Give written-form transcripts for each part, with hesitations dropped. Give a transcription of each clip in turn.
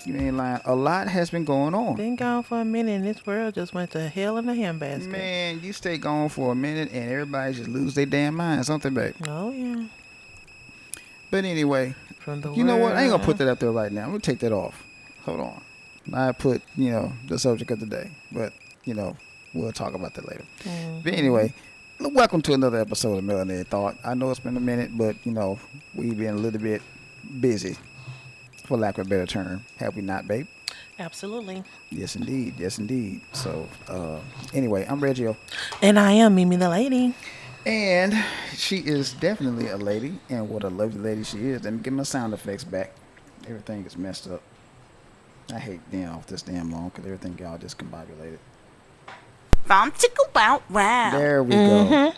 You ain't lying. A lot has been going on. Been gone for a minute, and this world just went to hell in a handbasket. Man, you stay gone for a minute, and everybody just lose their damn minds, don't they, babe? Oh yeah. But anyway, From the you know what? I ain't gonna put world. that up there right now. I'm gonna take that off. Hold on. I put, the subject of the day, but we'll talk about that later. Mm-hmm. But anyway, welcome to another episode of Melanated Thought. I know it's been a minute, but we've been a little bit busy, for lack of a better term. Have we not, babe? Absolutely. Yes, indeed. Yes, indeed. So, anyway, I'm Reggio. And I am Mimi the lady. And she is definitely a lady, and what a lovely lady she is. Let me get my sound effects back. Everything is messed up. I hate being off this damn long because everything got all discombobulated. Wow. There we go.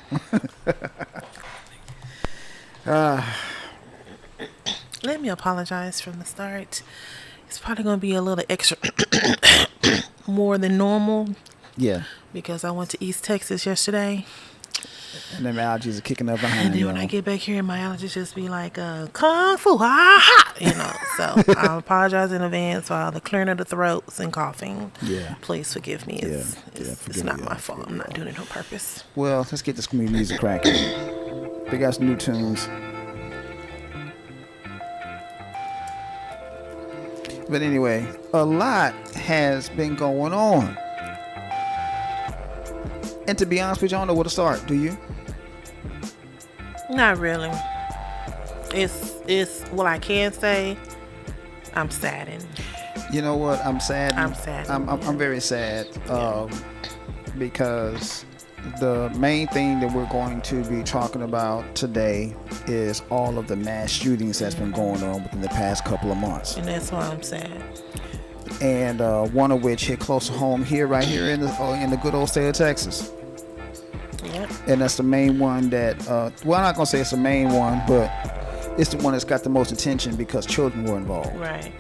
Let me apologize from the start. It's probably going to be a little extra more than normal Yeah. because I went to East Texas yesterday. And them allergies are kicking up behind And then you. when I get back here, my allergies just be like, Kung Fu, ha! So I apologize in advance for all the clearing of the throats and coughing. Yeah. Please forgive me. It's forgive not me, my yeah, fault. I'm not doing it on purpose. Well, let's get this community music cracking. They got some new tunes. But anyway, a lot has been going on. And to be honest with you, I don't know where to start. Do you? Not really. It's what I can say. I'm saddened. You know what? I'm sad. I'm sad. I'm very sad because the main thing that we're going to be talking about today is all of the mass shootings that's been going on within the past couple of months. And that's why I'm sad. And one of which hit close to home right here in the good old state of Texas. Yep. And that's the main one that, well, I'm not going to say it's the main one, but it's the one that's got the most attention because children were involved. Right.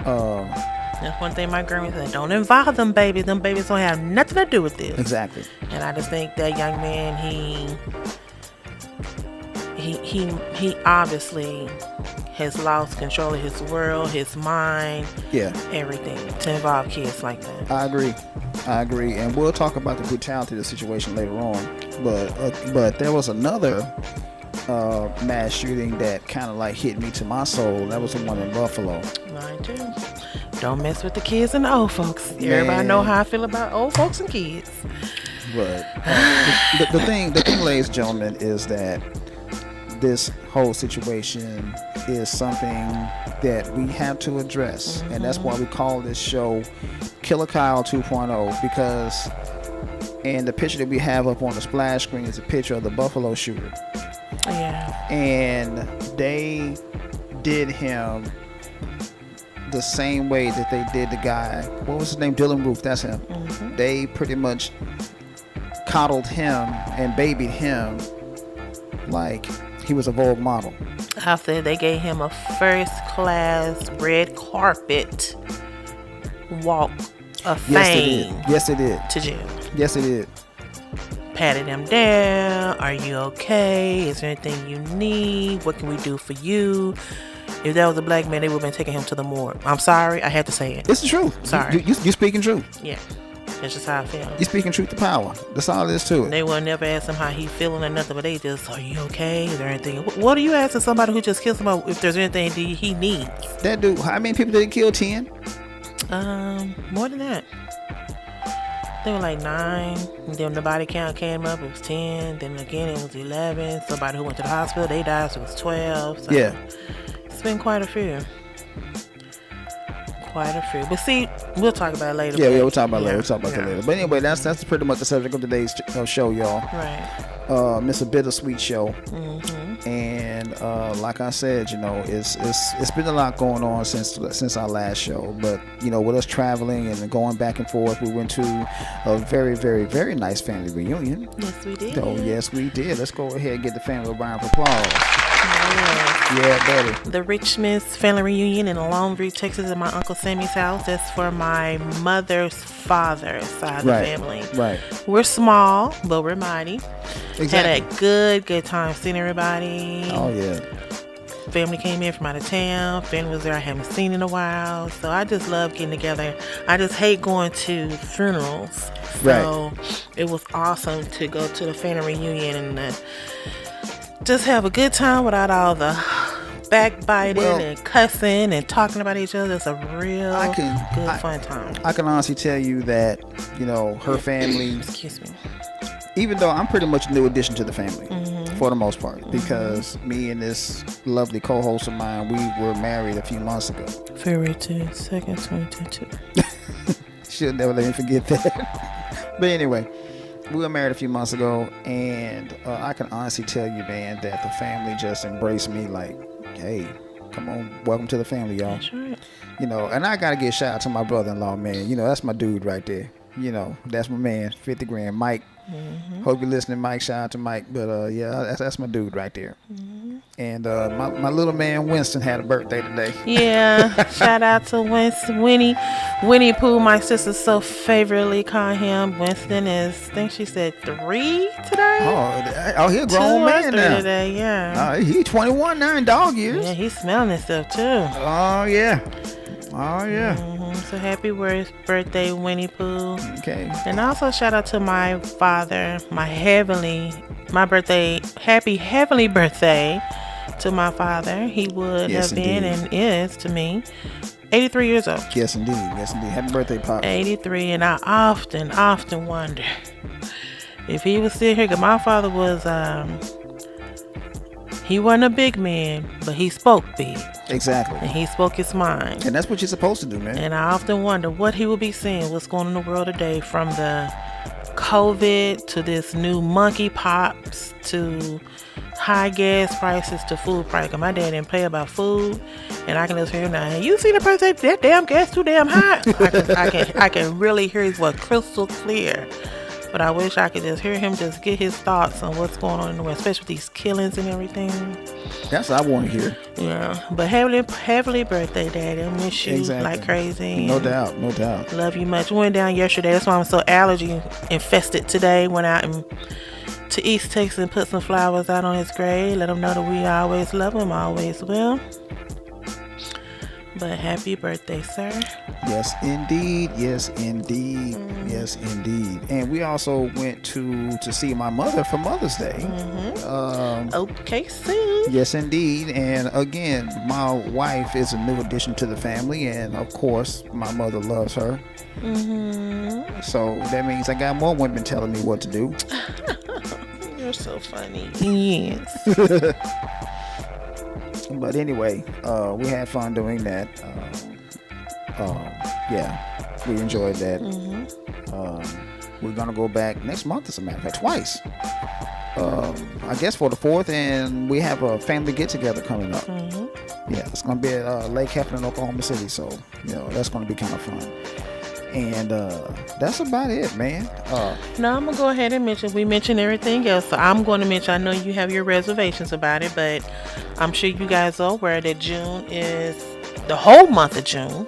That's one thing my grandma said, don't involve them babies. Them babies don't have nothing to do with this. Exactly. And I just think that young man, he obviously has lost control of his world, his mind, everything to involve kids like that. I agree, and we'll talk about the brutality of the situation later on. But there was another mass shooting that kind of like hit me to my soul. That was the one in Buffalo. Mine too. Don't mess with the kids and the old folks. Everybody know how I feel about old folks and kids. But the thing, ladies and gentlemen, is that this whole situation is something that we have to address, and that's why we call this show Killa Kyle 2.0, because and the picture that we have up on the splash screen is a picture of the Buffalo shooter. Yeah. And they did him the same way that they did the guy, what was his name? Dylan Roof, that's him. They pretty much coddled him and babied him like he was a Vogue model. After they gave him a first class red carpet walk of fame. Yes, they did. To jail. Yes, they did. Patted him down. Are you okay? Is there anything you need? What can we do for you? If that was a black man, they would have been taking him to the morgue. I'm sorry, I had to say it. It's the truth. Sorry. You speaking truth. Yeah. That's just how I feel. You speaking truth to power. That's all there is to it. They will never ask him how he feeling or nothing, but they just, are you okay? Is there anything? What are you asking somebody who just killed somebody if there's anything he needs? That dude, how many people did he kill? 10? More than that. They were like 9. And then the body count came up, it was 10. Then again, it was 11. Somebody who went to the hospital, they died, so it was 12. So Yeah. It's been quite a few. But see, we'll talk about it later. Yeah, we'll talk about it later. We'll talk about that later. But anyway, that's pretty much the subject of today's show, y'all. Right. It's a bittersweet show. And like I said, it's been a lot going on since our last show. But with us traveling and going back and forth, we went to a very, very, very nice family reunion. Yes, we did. Oh, yes, we did. Let's go ahead and get the family a round of applause. Yeah, buddy. The Richmond's family reunion in Longview, Texas, at my Uncle Sammy's house. That's for my mother's father's side of the family. Right. We're small, but we're mighty. Exactly. Had a good time seeing everybody. Oh, yeah. family came in from out of town. Family was there I haven't seen in a while. So I just love getting together. I just hate going to funerals. So it was awesome to go to the family reunion and just have a good time without all the backbiting and cussing and talking about each other. It's a real fun time. I can honestly tell you that, her family, excuse me, even though I'm pretty much a new addition to the family for the most part, because me and this lovely co-host of mine, we were married a few months ago. February 2nd, 2022. She'll never let me forget that. But anyway, we were married a few months ago, and I can honestly tell you, man, that the family just embraced me like, hey, come on, welcome to the family, y'all. That's right. And I gotta give a shout out to my brother-in-law, man. That's my dude right there. That's my man, 50 grand, Mike. Hope you're listening, Mike. Shout out to Mike. But yeah, that's my dude right there. And my little man Winston had a birthday today. Yeah, shout out to Winston, Winnie Pooh. My sister so favorably call him. Winston is, I think she said 3 today. Oh, he a grown man now. Today, yeah. He's 21 now in dog years. Yeah, he's smelling himself too. Oh yeah. So happy birthday, Winnie Pooh. Okay. And also shout out to my father, happy heavenly birthday to my father. He would have been and is to me 83 years old. Yes indeed. Happy birthday, Pop. 83, and I often wonder if he was still here, because my father was he wasn't a big man, but he spoke big. Exactly. And he spoke his mind. And that's what you're supposed to do, man. And I often wonder what he will be seeing, what's going on in the world today, from the COVID to this new monkey pops to high gas prices to food price. My dad didn't play about food, and I can just hear him now. You see the price? That damn gas too damn high. I can really hear his voice crystal clear. But I wish I could just hear him just get his thoughts on what's going on in the world, especially with these killings and everything. That's what I want to hear. Yeah. But heavily birthday, Daddy. I miss you like crazy. No doubt. Love you much. We went down yesterday. That's why I'm so allergy infested today. Went out to East Texas and put some flowers out on his grave. Let him know that we always love him, always will. But happy birthday, sir. Yes, indeed. And we also went to see my mother for Mother's Day. Okay, soon. Yes, indeed. And again, my wife is a new addition to the family, and of course, my mother loves her. So that means I got more women telling me what to do. You're so funny. Yes. But anyway, we had fun doing that. We enjoyed that. We're gonna go back next month, as a matter of fact, twice. I guess for the 4th, and we have a family get together coming up. Yeah, it's gonna be at Lake Heflin, Oklahoma City. So that's gonna be kind of fun. And that's about it, man. Now I'm gonna go ahead and we mentioned everything else. So I'm going to mention, I know you have your reservations about it, but I'm sure you guys are aware that June is, the whole month of June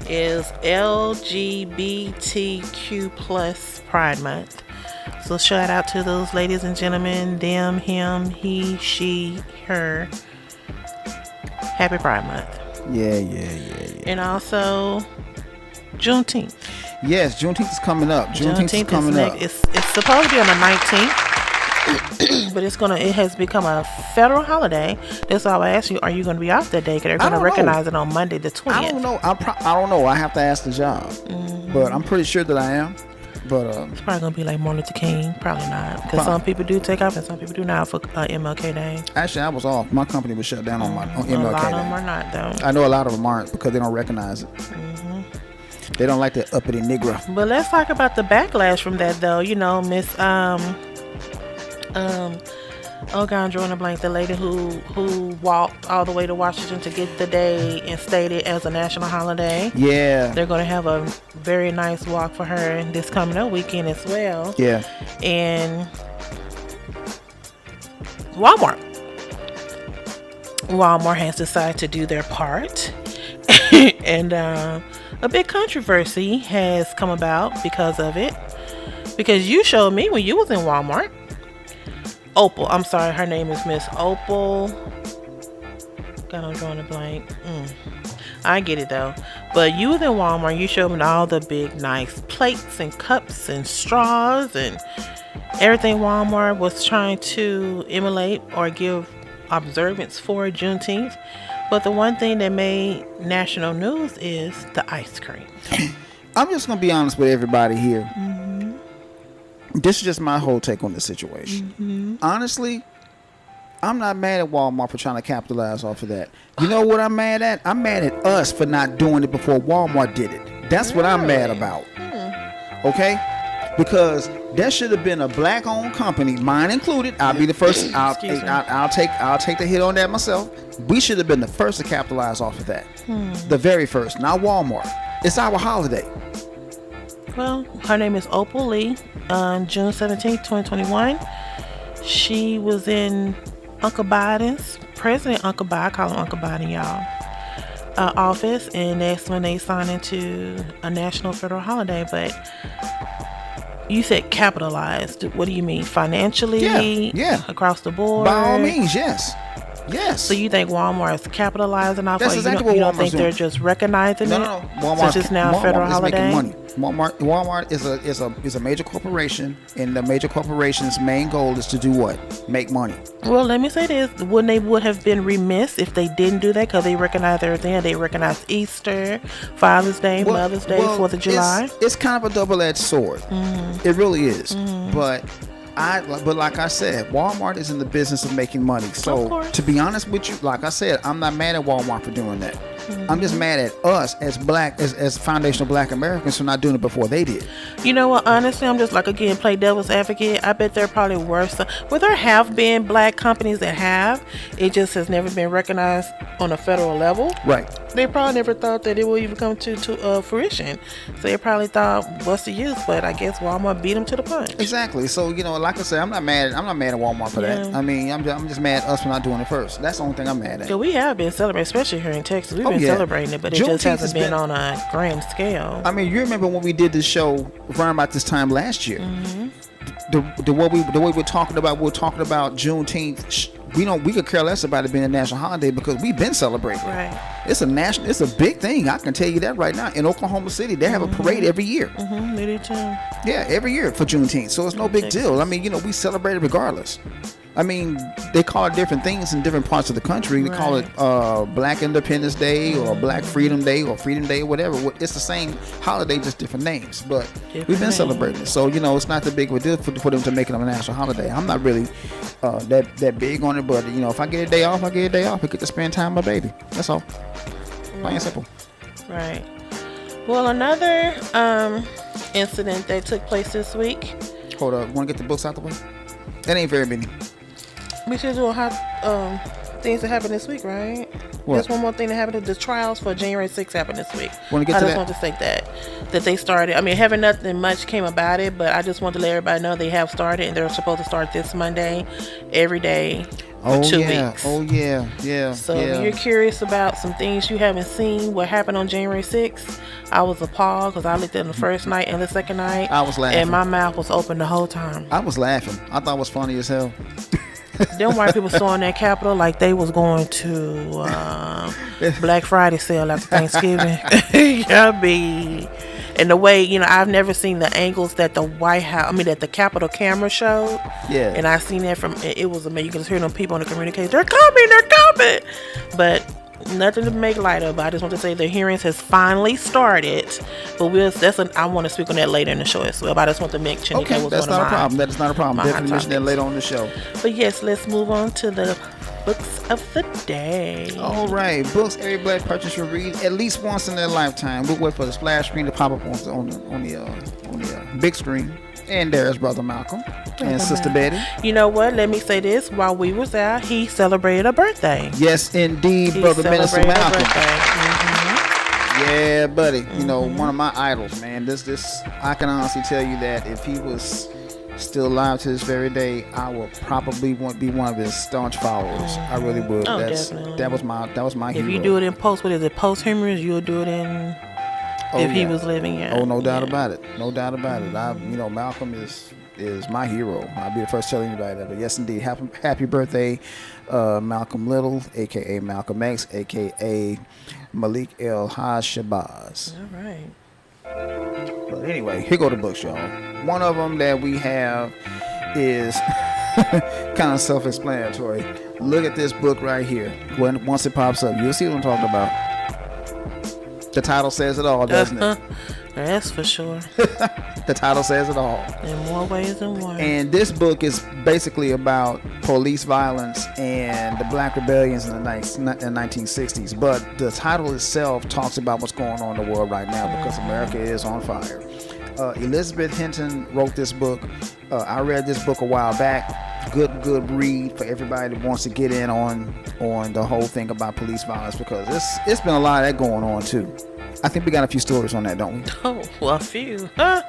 is LGBTQ plus Pride Month. So shout out to those ladies and gentlemen, them, him, he, she, her. Happy Pride Month. Yeah. And also Juneteenth. Yes, Juneteenth is coming up. Juneteenth is coming up. It's supposed to be on the 19th, but it has become a federal holiday. That's why I asked you, are you going to be off that day? Because they're going to recognize it on Monday the 20th. I don't know. I don't know. I have to ask the job. But I'm pretty sure that I am. But it's probably going to be like Martin Luther King. Probably not. Because some people do take off and some people do not for MLK Day. Actually, I was off. My company was shut down on MLK Day. A lot of them are not, though. I know a lot of them aren't because they don't recognize it. They don't like the uppity Negro. But let's talk about the backlash from that, though. Miss I'm drawing a blank, the lady who walked all the way to Washington to get the day instated as a national holiday. Yeah. They're going to have a very nice walk for her this coming up weekend as well. Yeah. And Walmart has decided to do their part. And a big controversy has come about because of it. Because you showed me when you was in Walmart. Opal, I'm sorry, her name is Miss Opal God, I'm drawing a blank. I get it though. But you was in Walmart, you showed me all the big nice plates and cups and straws and everything Walmart was trying to emulate or give observance for Juneteenth. But the one thing that made national news is the ice cream. I'm just going to be honest with everybody here. This is just my whole take on the situation. Honestly, I'm not mad at Walmart for trying to capitalize off of that. You know what I'm mad at? I'm mad at us for not doing it before Walmart did it. That's what I'm mad about. Okay? Because that should have been a black-owned company, mine included. I'll be the first. I'll take the hit on that myself. We should have been the first to capitalize off of that. The very first, not Walmart. It's our holiday. Well, her name is Opal Lee. On June 17th, 2021, she was in Uncle Biden's, President Uncle Biden, I call him Uncle Biden, y'all, office, and that's when they signed into a national federal holiday. But you said capitalized. What do you mean? Financially? Yeah. Across the board? By all means, yes. So you think Walmart is capitalizing off? That's Or exactly you what don't Walmart's think doing. they're just recognizing it? No. Walmart, since it's now a federal holiday. Making money. Walmart is a major corporation, and the major corporation's main goal is to do what? Make money. Well, let me say this: wouldn't they would have been remiss if they didn't do that? Because they recognize everything. They recognize Easter, Father's Day, Mother's Day, 4th of July. It's kind of a double-edged sword. It really is. But like I said, Walmart is in the business of making money. So to be honest with you, like I said, I'm not mad at Walmart for doing that. I'm just mad at us as foundational black Americans for not doing it before they did. You know what? Honestly, I'm just like, again, play devil's advocate. I bet there probably were some. Well, there have been black companies that have. It just has never been recognized on a federal level. Right. They probably never thought that it would even come to fruition. So they probably thought, what's the use? But I guess Walmart beat them to the punch. Exactly. So, like I said, I'm not mad at Walmart for that. I mean, I'm just mad at us for not doing it first. That's the only thing I'm mad at. Yeah, we have been celebrating, especially here in Texas. We've been celebrating it, but it just hasn't been on a grand scale. I mean, you remember when we did this show around about this time last year? The way we're talking about Juneteenth. We could care less about it being a national holiday because we've been celebrating. Right. It's a big thing. I can tell you that right now. In Oklahoma City, they have a parade every year. They do too. Yeah, every year for Juneteenth. So it's no big deal. I mean, we celebrate it regardless. I mean, they call it different things in different parts of the country. They call it Black Independence Day or Black Freedom Day or Freedom Day, whatever. It's the same holiday, just different names. But we've been celebrating it. So, it's not that big of a deal for them to make it a national holiday. I'm not really that big on it. But, if I get a day off, I get a day off. I get to spend time with my baby. That's all. Plain and simple. Right. Well, another incident that took place this week. Hold up. Want to get the books out the way? That ain't very many. We should do things that happened this week, right? What? There's one more thing that happened. The trials for January 6th happened this week. Want to get to that? I just want to say that they started. I mean, haven't nothing much came about it, but I just want to let everybody know they have started, and they're supposed to start this Monday, every day for 2 weeks. Oh yeah. So if you're curious about some things you haven't seen, what happened on January 6th, I was appalled because I looked at it the first night and the second night. I was laughing. And my mouth was open the whole time. I was laughing. I thought it was funny as hell. Them white people storming that Capitol like they was going to Black Friday sale after Thanksgiving. And the way, I've never seen the angles that that the Capitol camera showed. Yeah. And I seen that it was amazing. You can just hear them people on the communication. They're coming. But nothing to make light of. I just want to say the hearings has finally started. But I want to speak on that later in the show as well. But I just want to make sure okay, that's not a problem. That is not a problem. Definitely mention that later on the show. But yes, let's move on to the books of the day. All right, books every black person should read at least once in their lifetime. We'll wait for the splash screen to pop up on the big screen. And there's Brother Malcolm and Sister Betty. You know what? Let me say this. While we was out, he celebrated a birthday. Yes, indeed, Brother Minister Malcolm. Yeah, buddy. One of my idols, man. This I can honestly tell you that if he was still alive to this very day, I would probably be one of his staunch followers. I really would. Oh, definitely. That was my hero. If you do it in post-humorous, you'll do it in... If he was living, yeah. Oh, no doubt about it. No doubt about it. Malcolm is is my hero. I'll be the first to tell anybody that. But yes, indeed, happy birthday, Malcolm Little, aka Malcolm X, aka Malik El Haj Shabazz. All right. But anyway, here go the books, y'all. One of them that we have is kind of self-explanatory. Look at this book right here. Once it pops up, you'll see what I'm talking about. The title says it all, doesn't it? That's for sure. The title says it all. In more ways than one. And this book is basically about police violence and the black rebellions in the 1960s. But the title itself talks about what's going on in the world right now because America is on fire. Elizabeth Hinton wrote this book. I read this book a while back. Good read for everybody that wants to get in on the whole thing about police violence because it's been a lot of that going on too. I think we got a few stories on that, don't we? Oh, well, a few. Huh?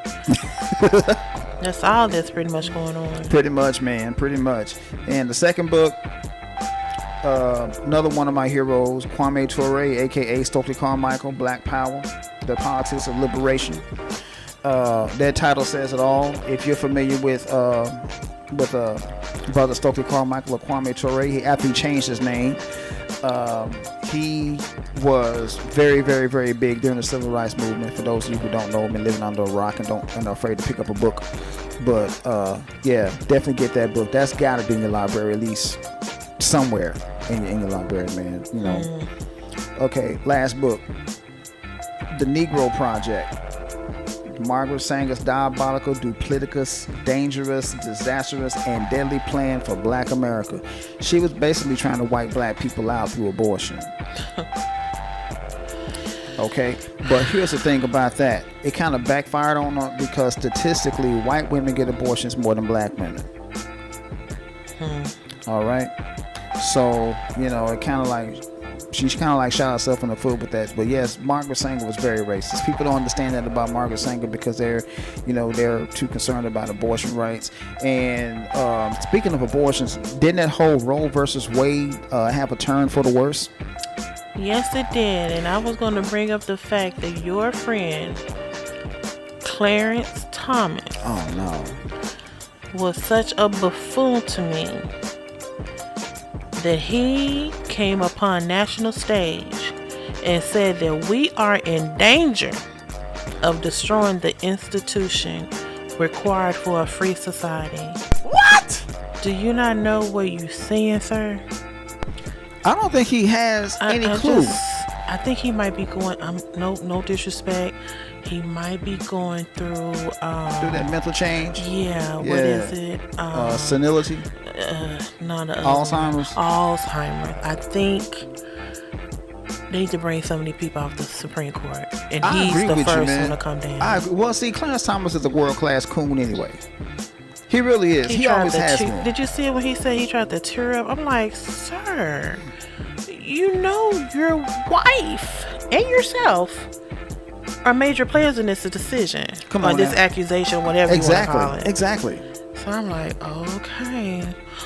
That's all that's pretty much going on. Pretty much, man. Pretty much. And the second book, another one of my heroes, Kwame Ture, a.k.a. Stokely Carmichael, Black Power, The Politics of Liberation. That title says it all. If you're familiar with Brother Stokely Carmichael or Kwame Ture, after he changed his name, he was very, very, very big during the civil rights movement. For those of you who don't know, been living under a rock and are afraid to pick up a book. But yeah, definitely get that book. That's got to be in your library, at least somewhere in your library, man. You know. Okay, last book, The Negro Project. Margaret Sanger's diabolical, duplicitous, dangerous, disastrous, and deadly plan for Black America. She was basically trying to wipe black people out through abortion. Okay, but here's the thing about that. It kind of backfired on her because statistically, white women get abortions more than black women. All right, so you know, it kind of like she kind of like shot herself in the foot with that. But yes, Margaret Sanger was very racist. People don't understand that about Margaret Sanger because they're too concerned about abortion rights. And speaking of abortions, didn't that whole Roe versus Wade have a turn for the worse? Yes, it did. And I was going to bring up the fact that your friend Clarence Thomas was such a buffoon to me that he came upon national stage and said that we are in danger of destroying the institution required for a free society. What? Do you not know what you're saying, sir? I don't think he has any clue. I think he might be going. No disrespect. He might be going through that mental change. Yeah. What is it? Senility. No, the Alzheimer's. Alzheimer's. I think they need to bring so many people off the Supreme Court, and he's the first one to come down. I agree. Well, see, Clarence Thomas is a world-class coon anyway. He really is. He always has been. Did you see what he said? He tried to tear up. I'm like, sir, you know your wife and yourself are major players in this decision. Come on, this accusation, whatever you want to call it. Exactly. So I'm like, okay.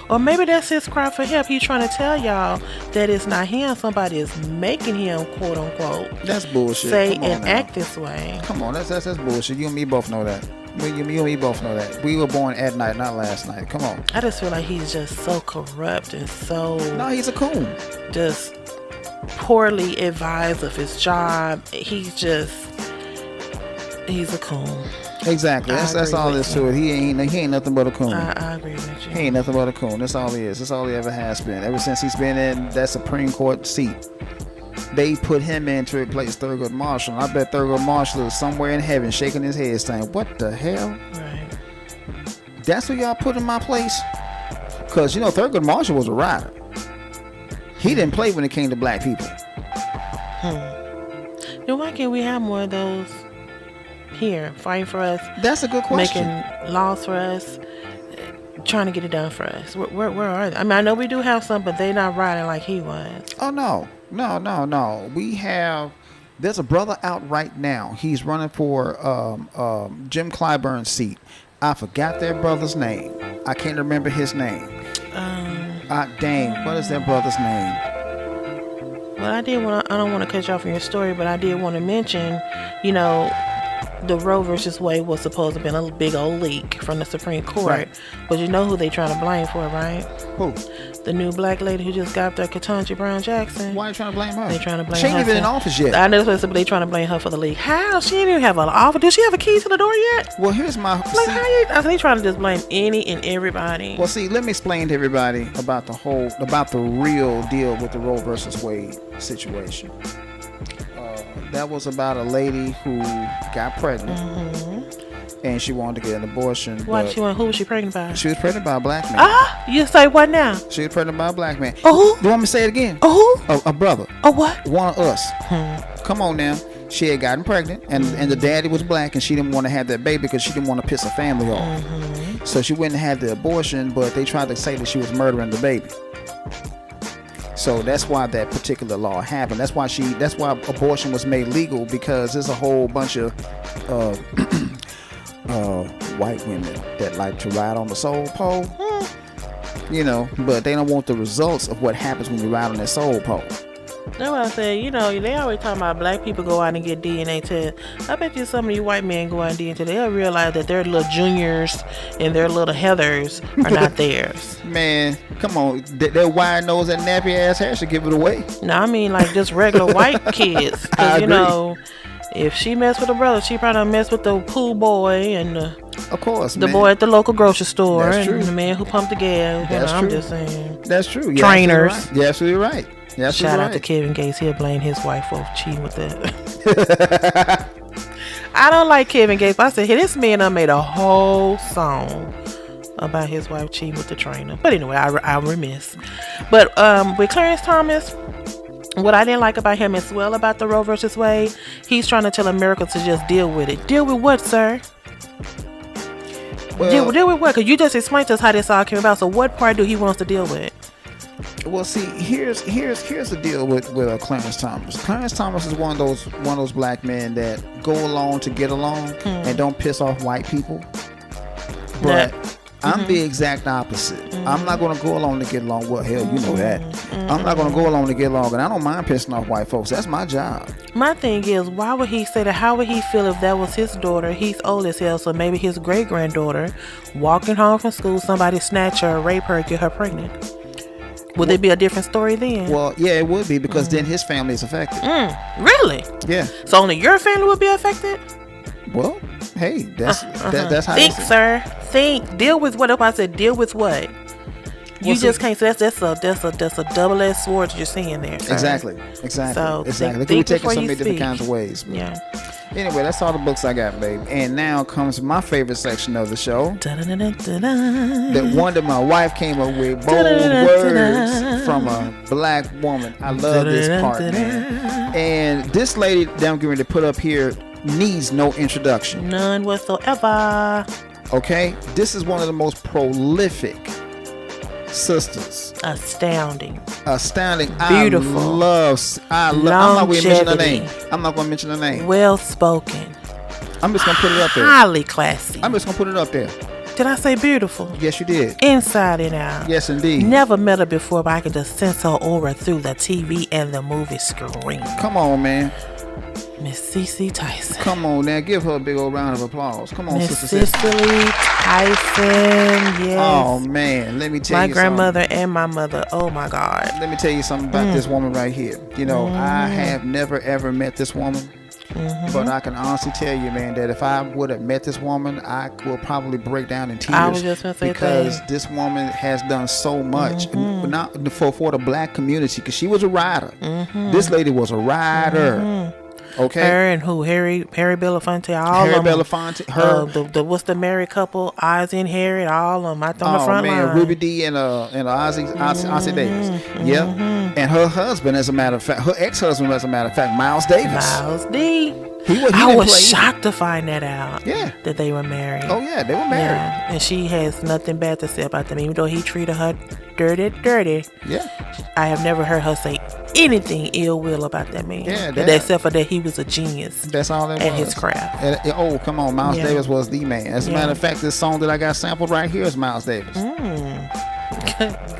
Or maybe that's his cry for help. He's trying to tell y'all that it's not him. Somebody is making him, quote unquote, that's bullshit. Say and act this way. Come on, that's bullshit. You and me both know that. You and me both know that. We were born at night, not last night. Come on. I just feel like he's just so corrupt and so... No, he's a coon. Just poorly advised of his job. He's a coon. Exactly. That's all there is to it. He ain't nothing but a coon. I agree with you. He ain't nothing but a coon. That's all he is. That's all he ever has been. Ever since he's been in that Supreme Court seat, they put him in to replace Thurgood Marshall. And I bet Thurgood Marshall is somewhere in heaven shaking his head saying, what the hell? Right. That's what y'all put in my place? Because, Thurgood Marshall was a rider. He didn't play when it came to black people. Then why can't we have more of those here fighting for us? That's a good question. Making laws for us, trying to get it done for us. Where are they? I mean, I know we do have some, but they're not riding like he was. Oh no. There's a brother out right now. He's running for Jim Clyburn's seat. I forgot that brother's name. I can't remember his name. Dang, what is that brother's name? Well, I don't want to cut you off from your story, but I did want to mention, the Roe versus Wade was supposed to have been a big old leak from the Supreme Court. Right. But you know who they trying to blame for it, right? Who? The new black lady who just got there, Ketanji Brown Jackson. Why are you trying to blame her? They trying to blame she her. ain't even in office yet. I know that's what they trying to blame her for the leak. How? She didn't even have an office. Does she have a key to the door yet? Well, here's my... Like, how you... I think they trying to just blame any and everybody. Well, see, let me explain to everybody about the real deal with the Roe versus Wade situation. That was about a lady who got pregnant, and she wanted to get an abortion. Why she want? Who was she pregnant by? She was pregnant by a black man. Ah, you say what now? She was pregnant by a black man. Oh, You want me to say it again? oh, A brother. oh, what? One of us. Come on now. She had gotten pregnant, and the daddy was black, and she didn't want to have that baby because she didn't want to piss her family off. So she went and had the abortion, but they tried to say that she was murdering the baby. So that's why that particular law happened. That's why abortion was made legal, because there's a whole bunch of white women that like to ride on the soul pole, but they don't want the results of what happens when you ride on that soul pole. That's what I said. They always talking about black people go out and get DNA tests. I bet you some of you white men go out and DNA tests. They'll realize that their little juniors and their little Heathers are not theirs. Man, come on. Their wide nose and nappy ass hair should give it away. No, I mean like just regular white kids. Because, if she messed with a brother, she probably messed with the pool boy and of course, the boy at the local grocery store. That's and true. the man who pumped the gas. That's true. I'm just saying. That's true. Trainers. You're absolutely right. Shout out to Kevin Gates. He'll blame his wife for cheating with that. I don't like Kevin Gates. I said, hey, this man done made a whole song about his wife cheating with the trainer. But anyway, I'm remiss. But with Clarence Thomas, what I didn't like about him as well about the Roe versus Wade, he's trying to tell America to just deal with it. Deal with what, sir? Well, deal with what? Because you just explained to us how this all came about. So what part do he want us to deal with? Well, see, here's the deal with Clarence Thomas. Clarence Thomas is one of those black men that go along to get along and don't piss off white people. But I'm the exact opposite. I'm not going to go along to get along. Well, hell, you know that. I'm not going to go along to get along, and I don't mind pissing off white folks. That's my job. My thing is, why would he say that? How would he feel if that was his daughter? He's old as hell, so maybe his great-granddaughter walking home from school, somebody snatch her, rape her, get her pregnant. Would it be a different story then? Well, yeah, it would be, because then his family is affected. Really? Yeah. So only your family would be affected? Well, hey, that's how. Think, sir. Think. Deal with what? If I said deal with what? You just can't say that's a double-edged sword that you're seeing there, sir. Exactly. So Exactly. think They can before take it so you many different speak. kinds of ways. Yeah. Anyway, that's all the books I got, babe. And now comes my favorite section of the show. That one that my wife came up with, bold words from a black woman. I love this part, man. And this lady that I'm going to put up here needs no introduction. None whatsoever. Okay? This is one of the most prolific sisters. Astounding. I Beautiful. love. I'm not going to mention her Longevity. name. I'm not going to mention her name. Well spoken. I'm just going to put it up there. Highly classy. I'm just going to put it up there. Did I say beautiful? Yes, you did. Inside and out. Yes, indeed. Never met her before, but I could just sense her aura through the TV and the movie screen. Come on, man. Miss Cece Tyson. Come on now. Give her a big old round of applause. Come on, Miss Sister Cecily. Cicely Tyson. Yes. Oh, man. Let me tell my you grandmother and my mother. Oh, my God. Let me tell you something about this woman right here. I have never, ever met this woman. But I can honestly tell you, man, that if I would have met this woman, I will probably break down in tears. I was just gonna say because that. this woman has done so much, not for the black community, because she was a rider. This lady was a rider. Okay. Her and who? Harry Belafonte. All Harry of them. Belafonte. Her. The what's the married couple? Ozzy and Harriet. All of them. I on the front line. Ruby D and Ozzy Davis. Yep. And her husband, as a matter of fact, her ex-husband, as a matter of fact, Miles Davis. Miles D. I was shocked to find that out. Yeah. That they were married. Oh yeah, they were married. Yeah. And she has nothing bad to say about them, even though he treated her dirty. Yeah. I have never heard her say anything ill will about that man. Yeah, except for that he was a genius. That's all that at was. his craft. Oh, come on. Miles Davis was the man. As a matter of fact, this song that I got sampled right here is Miles Davis.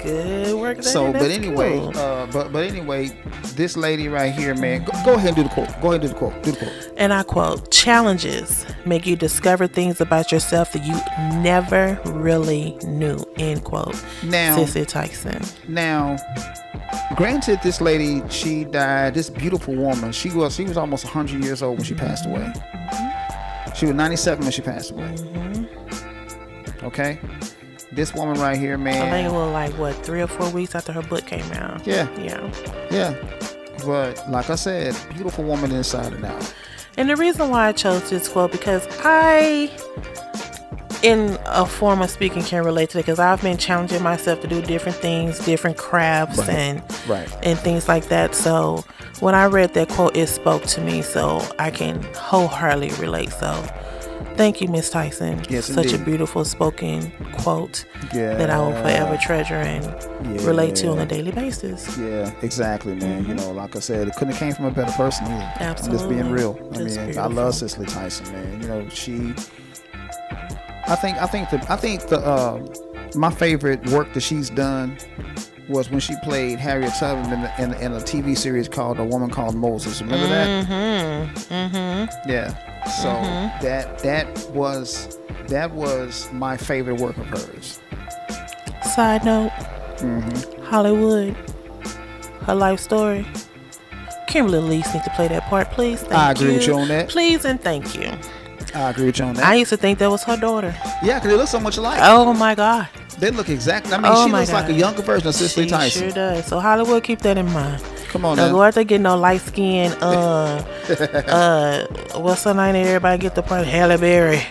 Good work. So, That's but anyway, cool. but anyway, this lady right here, man, go ahead and do the quote. Go ahead and do the quote. Do the quote. And I quote, challenges make you discover things about yourself that you never really knew, end quote. Now, Sissy Tyson. Now, granted, this lady, she died, this beautiful woman, she was almost 100 years old when she passed away. She was 97 when she passed away. Okay? This woman right here, man. I think it was like, what, 3 or 4 weeks after her book came out. Yeah. Yeah. But like I said, beautiful woman inside and out. And the reason why I chose this quote, because I, in a form of speaking, can relate to it, because I've been challenging myself to do different things, different crafts, and things like that. So when I read that quote, it spoke to me, so I can wholeheartedly relate. So thank you, Miss Tyson. Yes, such indeed. a beautiful spoken quote that I will forever treasure and relate to on a daily basis. Yeah, exactly, man. You know, like I said, it couldn't have came from a better person either. Absolutely. I'm just being real. Just I beautiful. love Cicely Tyson, man. You know, I think my favorite work that she's done was when she played Harriet Tubman in a TV series called A Woman Called Moses. Remember that? Yeah. So that was my favorite work of hers. Side note, Hollywood, her life story. Kimberly Elise needs to play that part, please. I agree with you on that. Please and thank you. I agree with you on that. I used to think that was her daughter. Yeah, because they look so much alike. Oh my God. They look exactly. I mean, she looks like a younger version of Cicely Tyson. She sure does. So Hollywood, keep that in mind. Come on, Don't now. go out there getting no light skin. What's her name that everybody get the part? Halle Berry.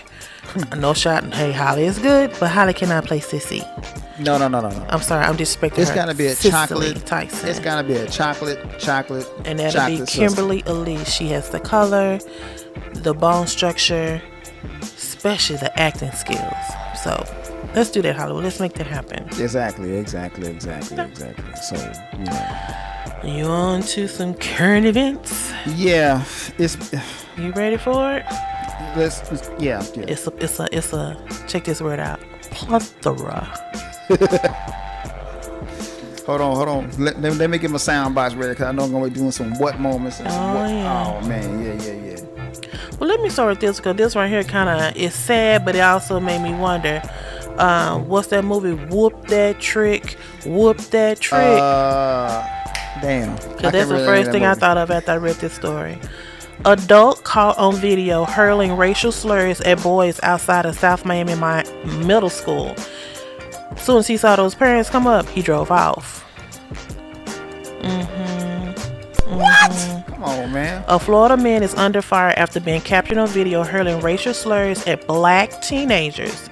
No shot. Hey, Holly is good, but Holly cannot play Sissy. No. I'm sorry, I'm disrespecting her. It's gotta be a Cicely chocolate Tyson. It's gotta be a chocolate. And that'll be Kimberly Elise. She has the color, the bone structure, especially the acting skills. So let's do that, Hollywood. Let's make that happen. Exactly. So, you know. You on to some current events? Yeah, You ready for it? yeah. It's a check this word out. Plethora. Hold on. Let me get my sound box ready, because I know I'm gonna be doing some what moments. And yeah. Oh man, yeah. Well, let me start with this, because this right here kind of is sad, but it also made me wonder. What's that movie? Whoop That Trick. Damn. Because that's the first thing I thought of after I read this story. Adult caught on video hurling racial slurs at boys outside of South Miami middle school. Soon as he saw those parents come up, he drove off. What? Come on, man. A Florida man is under fire after being captured on video hurling racial slurs at black teenagers.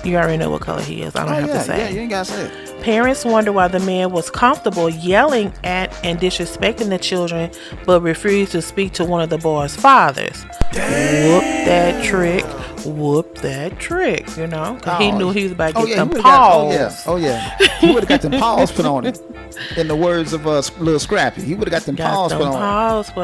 You already know what color he is. I don't have to say. Yeah, you ain't gotta say it. Parents wonder why the man was comfortable yelling at and disrespecting the children, but refused to speak to one of the boys' fathers. Whoop that trick, you know? 'Cause he knew he was about to get them paws. Oh yeah. He would have got them paws put on him. In the words of Little Scrappy, he would have got them paws put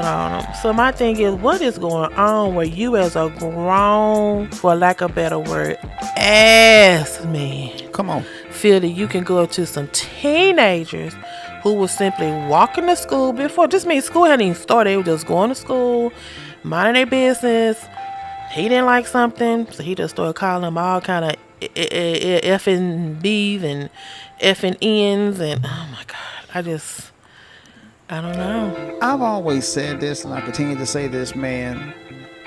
on him. So my thing is, what is going on where you as a grown, for lack of a better word, ass man, Come on. feel that you can go up to some teenagers who was simply walking to school before, just mean school hadn't even started, they were just going to school, minding their business. He didn't like something, so he just started calling them all kind of effing B's and effing N's, and oh my God, I don't know. I've always said this, and I continue to say this, man.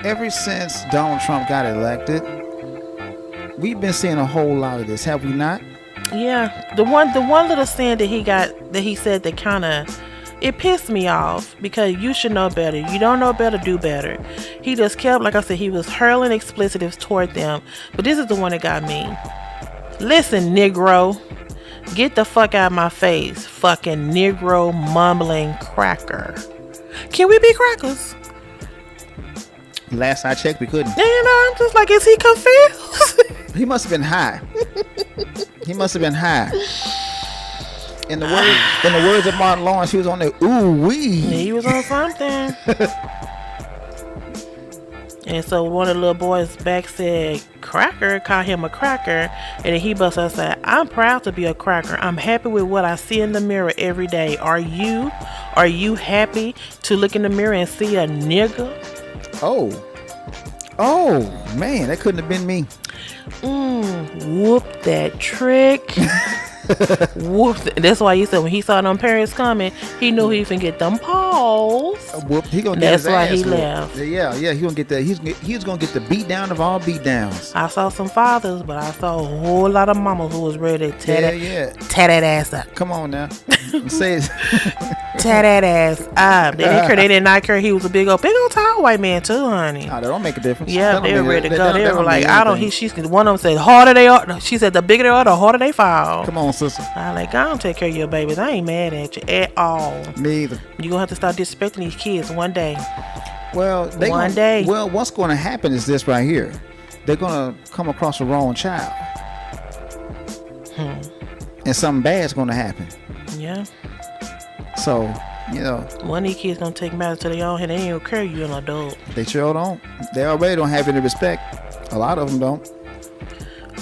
Ever since Donald Trump got elected, we've been seeing a whole lot of this, have we not? Yeah, the one little sin that he said that kind of, it pissed me off, because you should know better. You don't know better, do better. He just kept, like I said, he was hurling explicitives toward them. But this is the one that got me. Listen, Negro, get the fuck out of my face, fucking Negro mumbling cracker. Can we be crackers? Last I checked, we couldn't. You know, I'm just like, is he confused? He must have been high. In the words of Martin Lawrence, he was on there. Ooh wee. He was on something. And so one of the little boys back said, cracker, called him a cracker. And then he busted out and said, I'm proud to be a cracker. I'm happy with what I see in the mirror every day. Are you? Are you happy to look in the mirror and see a nigga? Oh, man, that couldn't have been me. Whoop that trick. Whoop. That's why he said when he saw them parents coming, he knew he can get them paws. Whoop. He gonna That's get his why ass he whooped. left. Yeah. He gonna get that. He's gonna get the beat down of all beat downs. I saw some fathers, but I saw a whole lot of mamas who was ready to tear that ass up. Come on now, say it. Tear that ass up. They didn't care. They did not care. He was a big old tall white man too, honey. Oh, that don't make a difference. Yeah, they were ready to go. They were like, I don't. One of them said, harder they are. She said, the bigger they are, the harder they fall. Come on, sister. I like, I don't take care of your babies. I ain't mad at you at all. Me either. You gonna have to start disrespecting these kids one day. Well, one day. Well, what's going to happen is this right here. They're gonna come across the wrong child, and something bad's gonna happen. Yeah. So, one of these kids gonna take matters to their own hand. They ain't gonna care you an adult. They sure don't. They already don't have any respect. A lot of them don't.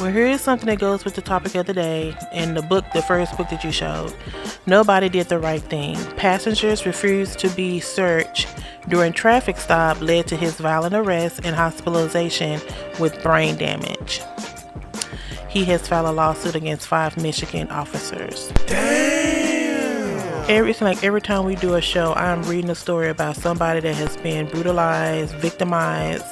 Well, here is something that goes with the topic of the day. In the book, the first book that you showed, nobody did the right thing. Passengers refused to be searched during traffic stop led to his violent arrest and hospitalization with brain damage. He has filed a lawsuit against 5 Michigan officers. Damn! Every time we do a show, I'm reading a story about somebody that has been brutalized, victimized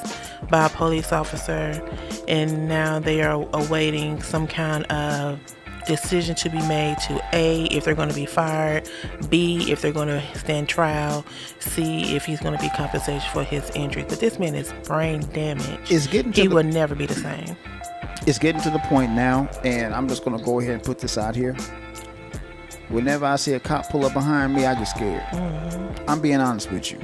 by a police officer, and now they are awaiting some kind of decision to be made to A, if they're going to be fired, B, if they're going to stand trial, C, if he's going to be compensated for his injuries. But this man is brain damaged. He will never be the same. It's getting to the point now, and I'm just going to go ahead and put this out here. Whenever I see a cop pull up behind me, I get scared. I'm being honest with you.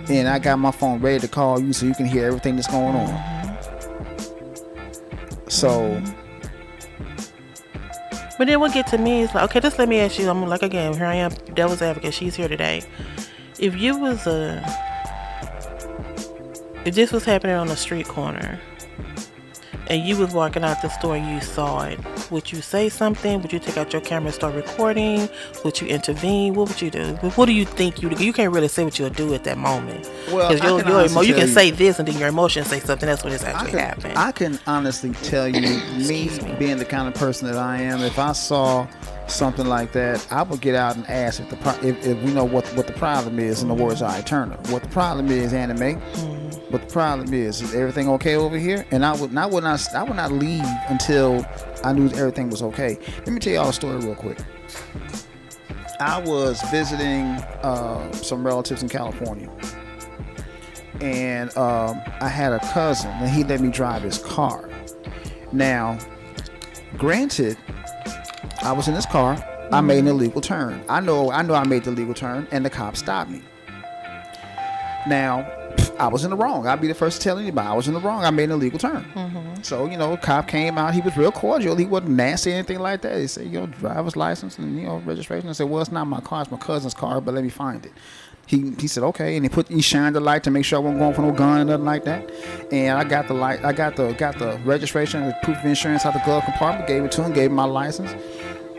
And I got my phone ready to call you so you can hear everything that's going on. So. But then what get to me is like, okay, just let me ask you. I'm like, again, here I am, devil's advocate. She's here today. If this was happening on a street corner, and you was walking out the store and you saw it, would you say something? Would you take out your camera and start recording? Would you intervene? What would you do? What do you think you do? You can't really say what you'll do at that moment. Well, you can say this and then your emotions say something else when it's actually happening. I can honestly tell you, me being the kind of person that I am, if I saw something like that, I would get out and ask if we know what the problem is. In the words of I Turner, what the problem is, anime. What the problem is everything okay over here? And I would not leave until I knew everything was okay. Let me tell y'all a story real quick. I was visiting some relatives in California, and I had a cousin, and he let me drive his car. Now, granted, I was in this car. I made an illegal turn. I know I made the legal turn, and the cop stopped me. Now, I was in the wrong. I'll be the first to tell anybody I was in the wrong. I made an illegal turn. So, cop came out. He was real cordial. He wasn't nasty or anything like that. He said, driver's license and, registration. I said, well, it's not my car. It's my cousin's car, but let me find it. He said, okay. And he shined the light to make sure I wasn't going for no gun or nothing like that. And I got the light. I got the registration, the proof of insurance out the glove compartment, gave it to him, gave him my license.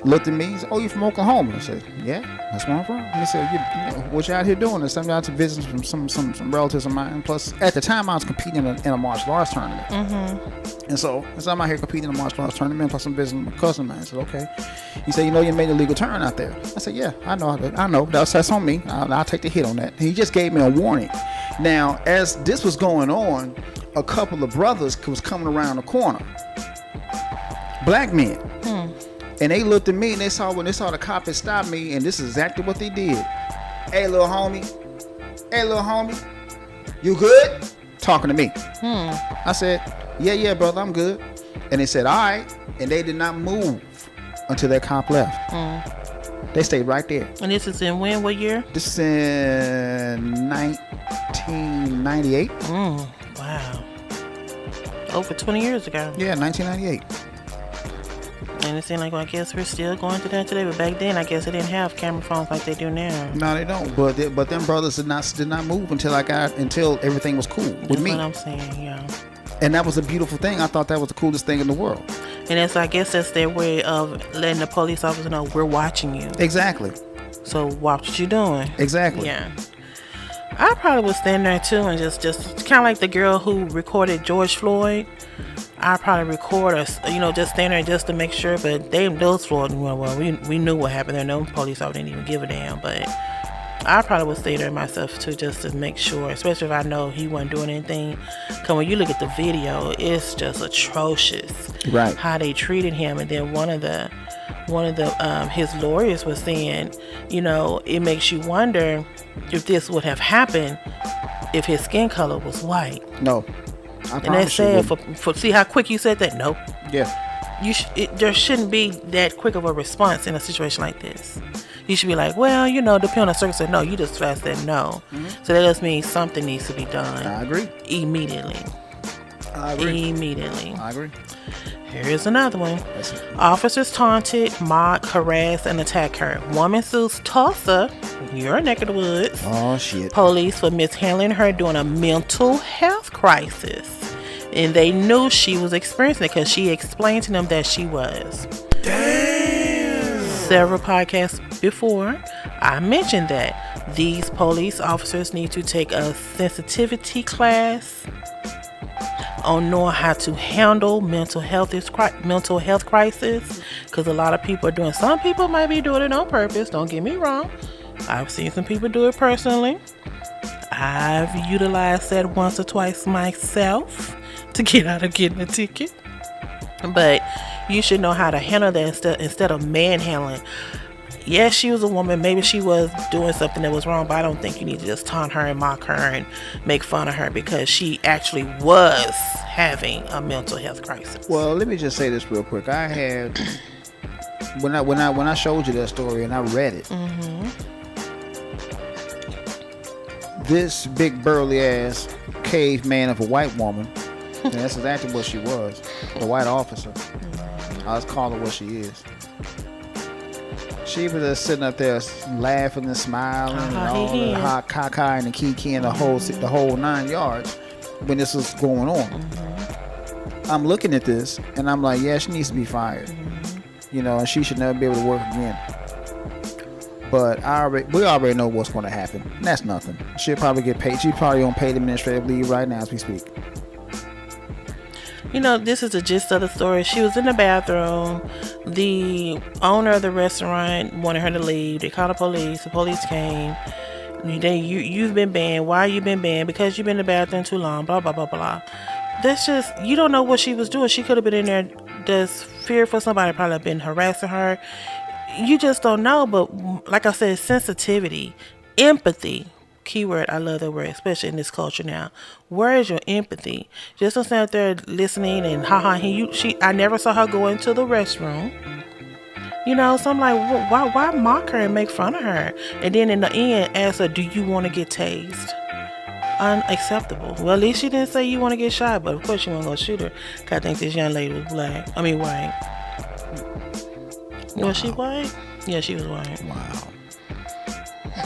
Looked at me, he said, oh, you from Oklahoma? I said, yeah, that's where I'm from. And he said, what you out here doing? I said, I'm out to visit from some relatives of mine. Plus, at the time, I was competing in a martial arts tournament. And so I'm out here competing in a martial arts tournament, plus I'm visiting my cousin of mine. I said, okay. He said, you made a legal turn out there. I said, yeah, I know. That's on me. I'll take the hit on that. And he just gave me a warning. Now, as this was going on, a couple of brothers was coming around the corner. Black men. And they looked at me and when they saw the cop had stopped me, and this is exactly what they did. Hey, little homie, you good? Talking to me. I said, yeah, brother, I'm good. And they said, all right. And they did not move until that cop left. They stayed right there. And this is in when? What year? This is in 1998. Wow. Over 20 years ago. Yeah, 1998. And it seemed like, well, I guess we're still going through that today. But back then, I guess they didn't have camera phones like they do now. No, they don't. But them brothers did not move until everything was cool with me. That's what I'm saying, yeah. And that was a beautiful thing. I thought that was the coolest thing in the world. And I guess that's their way of letting the police officer know we're watching you. Exactly. So watch what you're doing. Exactly. Yeah. I probably would stand there too and just kind of like the girl who recorded George Floyd. I probably record us, just stand there just to make sure. But those Floyd, well, we knew what happened there. No police officer didn't even give a damn. But I probably would stay there myself too, just to make sure, especially if I know he wasn't doing anything. Because when you look at the video, it's just atrocious. Right. How they treated him. And then one of the his lawyers was saying, it makes you wonder if this would have happened if his skin color was white. No. And they said, for see how quick you said that? No. Yeah. There shouldn't be that quick of a response in a situation like this. You should be like, well, depending on the circumstance. No, you just flat said no. Mm-hmm. So that just means something needs to be done. I agree. Immediately. I agree. Immediately. I agree. Here's another one. Officers taunted, mocked, harassed, and attacked her. Woman sues Tulsa, your neck of the woods. Oh, shit. Police for mishandling her during a mental health crisis. And they knew she was experiencing it because she explained to them that she was. Damn. Several podcasts before, I mentioned that these police officers need to take a sensitivity class on knowing how to handle mental health crisis, because a lot of people are doing. Some people might be doing it on purpose. Don't get me wrong. I've seen some people do it personally. I've utilized that once or twice myself to get out of getting a ticket. But you should know how to handle that instead of manhandling. Yes, she was a woman. Maybe she was doing something that was wrong, but I don't think you need to just taunt her and mock her and make fun of her because she actually was having a mental health crisis. Well, let me just say this real quick. I had when I showed you that story and I read it. Mm-hmm. This big burly ass caveman of a white woman, and that's exactly what she was, a white officer. Mm-hmm. I was calling her what she is. She was just sitting up there laughing and smiling and all the hot caca and the kiki and the whole 9 yards when this was going on. Mm-hmm. I'm looking at this and I'm like, yeah, she needs to be fired. Mm-hmm. And she should never be able to work again. But we already know what's going to happen. And that's nothing. She'll probably get paid. She's probably on paid administrative leave right now as we speak. This is the gist of the story. She was in the bathroom. The owner of the restaurant wanted her to leave. They called the police. The police came. You've been banned. Why you been banned? Because you've been in the bathroom too long. Blah, blah, blah, blah. That's just, you don't know what she was doing. She could have been in there just fearful. Somebody probably been harassing her. You just don't know. But like I said, sensitivity, empathy. Keyword, I love that word, especially in this culture now. Where is your empathy? Just don't stand there listening and I never saw her go into the restroom. So I'm like, why mock her and make fun of her? And then in the end, ask her, do you want to get tased? Unacceptable. Well, at least she didn't say you want to get shot, but of course she wasn't going to shoot her. Because I think this young lady was white. Wow. Was she white? Yeah, she was white. Wow.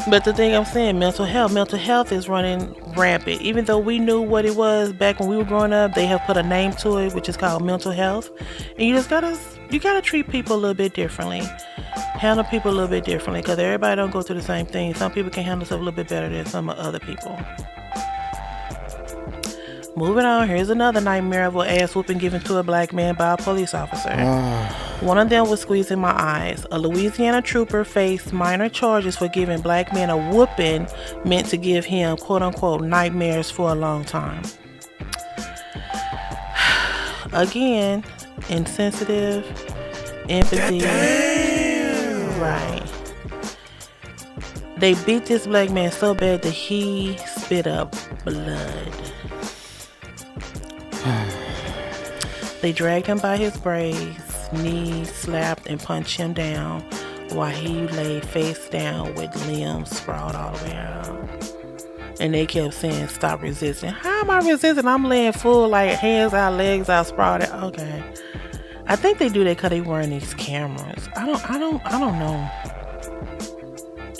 But the thing I'm saying, mental health is running rampant. Even though we knew what it was back when we were growing up, they have put a name to it, which is called mental health. And you gotta treat people a little bit differently. Handle people a little bit differently, because everybody don't go through the same thing. Some people can handle stuff a little bit better than some other people. Moving on, here's another nightmare of an ass whooping given to a black man by a police officer. One of them was squeezing my eyes. A Louisiana trooper faced minor charges for giving black men a whooping meant to give him, quote unquote, nightmares for a long time. Again, insensitive, empathy. Right. They beat this black man so bad that he spit up blood. They dragged him by his braids, knees, slapped and punched him down while he lay face down with limbs sprawled all the way out. And they kept saying, stop resisting. How am I resisting? I'm laying full, like hands out, legs out, sprawled out. Okay. I think they do that because they wearing these cameras. I don't know.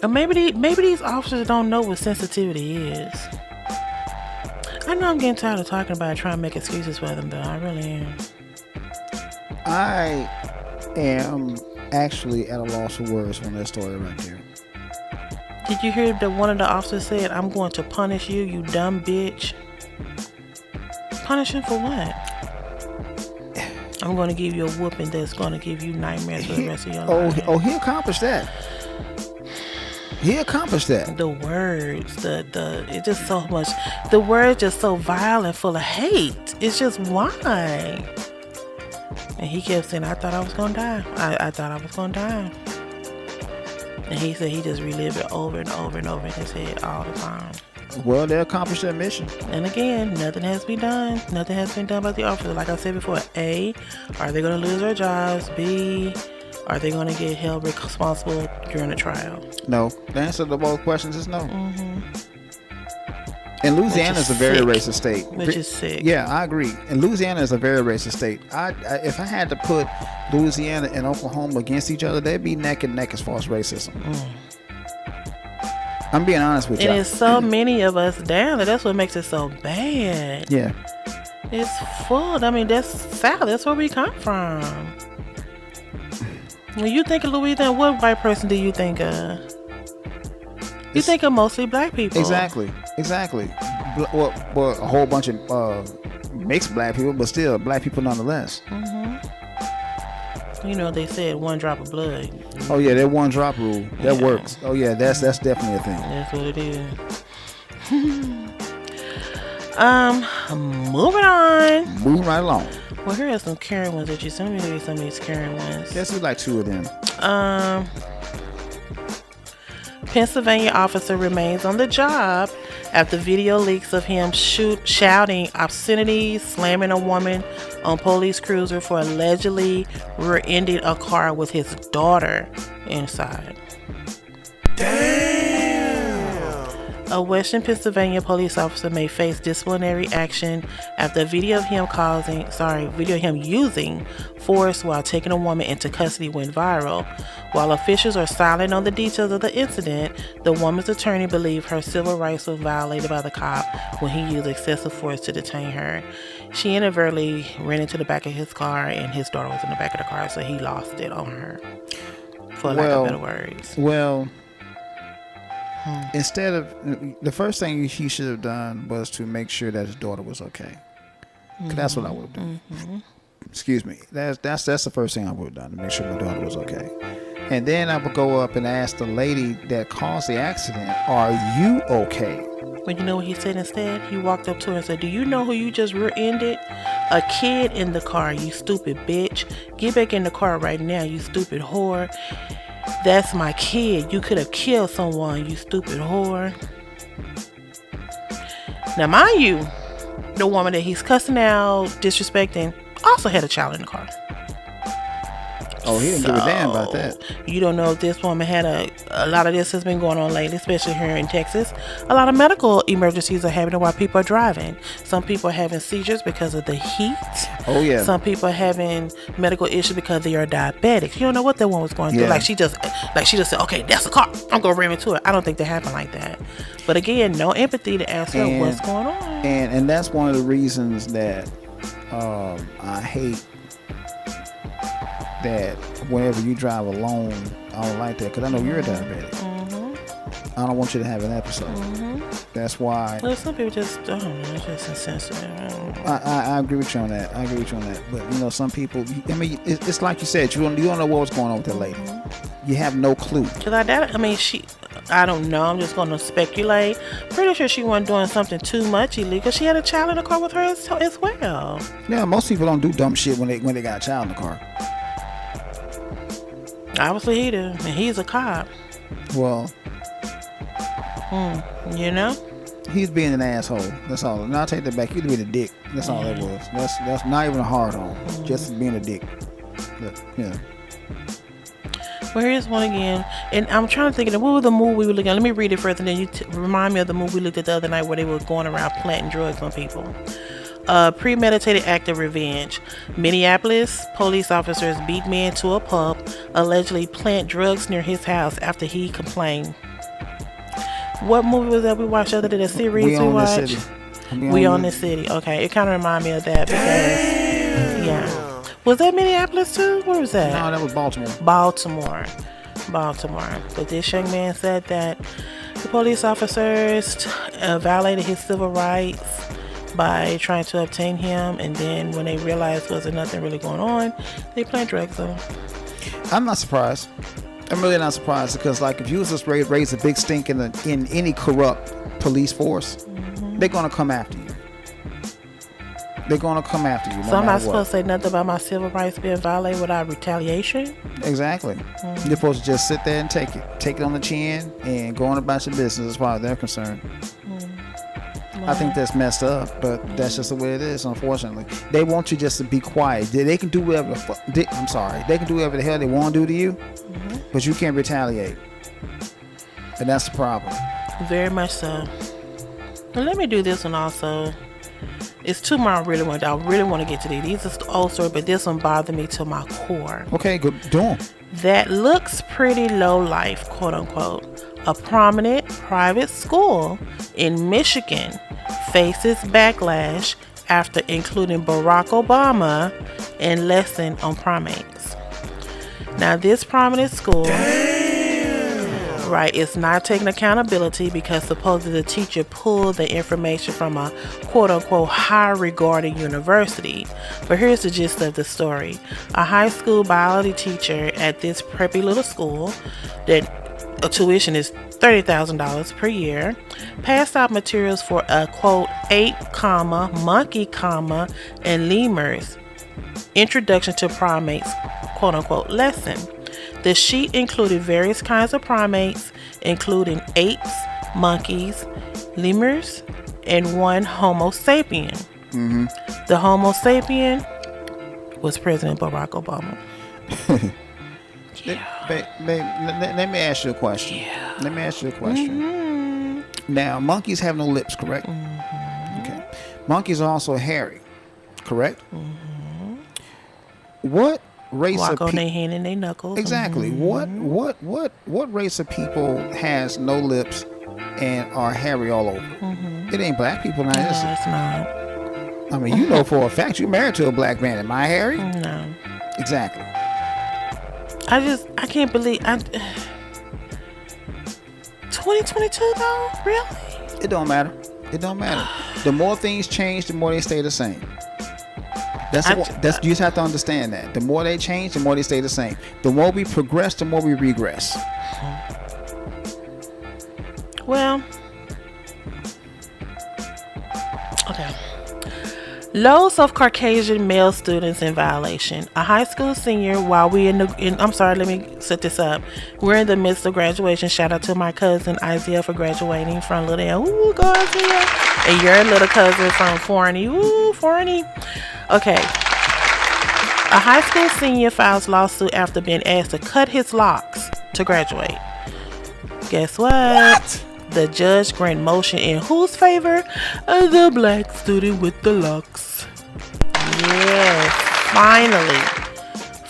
Or maybe these officers don't know what sensitivity is. I know I'm getting tired of talking about it, trying to make excuses for them, though. I really am. I am actually at a loss for words on that story right there. Did you hear that one of the officers said, "I'm going to punish you, you dumb bitch"? Punish him for what? I'm going to give you a whooping that's going to give you nightmares for the rest of your life. Oh, he accomplished that. He accomplished that. The words, it's just so much. The words just so vile and full of hate. It's just why. And he kept saying, "I thought I was gonna die. I thought I was gonna die." And he said he just relived it over and over and over in his head all the time. Well, they accomplished their mission. And again, nothing has been done. Nothing has been done by the officer. Like I said before, A, are they gonna lose their jobs? B, are they going to get held responsible during the trial? No. The answer to both questions is no. Mm-hmm. And Louisiana is a very racist state. Which is sick. Yeah, I agree. And Louisiana is a very racist state. If I had to put Louisiana and Oklahoma against each other, they'd be neck and neck as far as racism. I'm being honest with you. And there's so many of us down there. That's what makes it so bad. Yeah. It's full. I mean, that's South. That's where we come from. When you think of Louisiana, what white person do you think of? You think of mostly black people. Exactly. Well, a whole bunch of mixed black people, but still black people nonetheless. You know, they said one drop of blood. Oh yeah, that one drop rule that works. Oh yeah, that's definitely a thing. That's what it is. Moving on. Moving right along. Well, here are some Karen ones that you sent me. Maybe some of these Karen ones. Let's do like two of them. Pennsylvania officer remains on the job after video leaks of him shouting obscenities, slamming a woman on police cruiser for allegedly rear-ending a car with his daughter inside. Damn! A Western Pennsylvania police officer may face disciplinary action after a video of him using force while taking a woman into custody went viral. While officials are silent on the details of the incident, the woman's attorney believed her civil rights were violated by the cop when he used excessive force to detain her. She inadvertently ran into the back of his car, and his daughter was in the back of the car, so he lost it on her, for lack of better words. Well, instead of the first thing he should have done was to make sure that his daughter was okay. 'Cause that's what I would have done. Excuse me. That's the first thing I would have done, to make sure my daughter was okay. And then I would go up and ask the lady that caused the accident, "Are you okay?" But you know what he said instead? He walked up to her and said, "Do you know who you just rear-ended? A kid in the car, you stupid bitch. Get back in the car right now, you stupid whore. That's my kid. You could have killed someone, you stupid whore." Now, mind you, the woman that he's cussing out, disrespecting, also had a child in the car. Oh, he didn't give a damn about that. You don't know if this woman had a lot of this has been going on lately, especially here in Texas. A lot of medical emergencies are happening while people are driving. Some people are having seizures because of the heat. Oh, yeah. Some people are having medical issues because they are diabetics. You don't know what that one was going through. Yeah. Like she just said, "Okay, that's a car. I'm gonna ram into it." I don't think that happened like that. But again, no empathy to ask her what's going on. And that's one of the reasons that I hate that whenever you drive alone, I don't like that, because I know you're a diabetic. I don't want you to have an episode. That's why. Well, some people just, I don't know, it's just insensitive. I agree with you on that. But you know, some people, I mean, it's like you said, you don't know what was going on with that lady. You have no clue. Because I don't know, I'm just going to speculate. Pretty sure she wasn't doing something too much illegal. She had a child in the car with her as well. Yeah, most people don't do dumb shit when they got a child in the car. Obviously he did, and he's a cop. Well, you know, he's being an asshole. That's all. And I'll take that back. He'd be a dick. That's all that was. That's not even a hard on. Just being a dick. But, yeah. Well, here's one again, and I'm trying to think of what was the movie we were looking at. Let me read it first, and then you remind me of the movie we looked at the other night where they were going around planting drugs on people. A premeditated act of revenge. Minneapolis police officers beat man to a pulp, allegedly plant drugs near his house after he complained. What movie was that we watched other than the series we watched? The City. We Own the City. Okay, it kind of reminded me of that because, yeah. Was that Minneapolis too? Where was that? No, that was Baltimore. Baltimore. But this young man said that the police officers violated his civil rights by trying to obtain him, and then when they realized wasn't nothing really going on, they planted drugs on him. I'm not surprised. I'm really not surprised because, like, if you was just raise a big stink in any corrupt police force, they're gonna come after you. They're gonna come after you. So I'm not supposed to say nothing about my civil rights being violated without retaliation? Exactly. You're supposed to just sit there and take it on the chin and go on about your business as far as they're concerned. I think that's messed up, but that's just the way it is, unfortunately. They want you just to be quiet. They can do whatever they can do whatever the hell they want to do to you, but you can't retaliate. And that's the problem. Very much so. And let me do this one also. It's two more I really want to get to these. These are the old story, but this one bothered me to my core. Okay, go do them. That looks pretty low life, quote unquote. A prominent private school in Michigan faces backlash after including Barack Obama in lesson on primates. Now, this prominent school, right, is not taking accountability because supposedly the teacher pulled the information from a quote-unquote high-regarded university. But here's the gist of the story. A high school biology teacher at this preppy little school that tuition is $30,000 per year, passed out materials for a quote 8, monkey, and lemurs introduction to primates quote unquote lesson. The sheet included various kinds of primates, including apes, monkeys, lemurs, and one Homo sapien. The Homo sapien was President Barack Obama. Let me ask you a question. Let me ask you a question. Now, monkeys have no lips, correct? Okay. Monkeys are also hairy, correct? What race Walk of on people? their hand and their knuckles. Exactly. What race of people has no lips and are hairy all over? It ain't black people now, is No, it? it's not. I mean, you know for a fact you're married to a black man. Am I hairy? No. Exactly. I can't believe 2022 though? Really? It don't matter. It don't matter. The more things change, the more they stay the same. You just have to understand that. The more they change, the more they stay the same. The more we progress, the more we regress. Well, okay. Loads of Caucasian male students in violation. A high school senior, while I'm sorry, let me set this up. We're in the midst of graduation. Shout out to my cousin Isaiah for graduating from Little. Ooh, go Isaiah. And your little cousin from Forney. Ooh, Forney. Okay. A high school senior files lawsuit after being asked to cut his locks to graduate. Guess what? The judge granted motion in whose favor? The black student with the locks. Yes,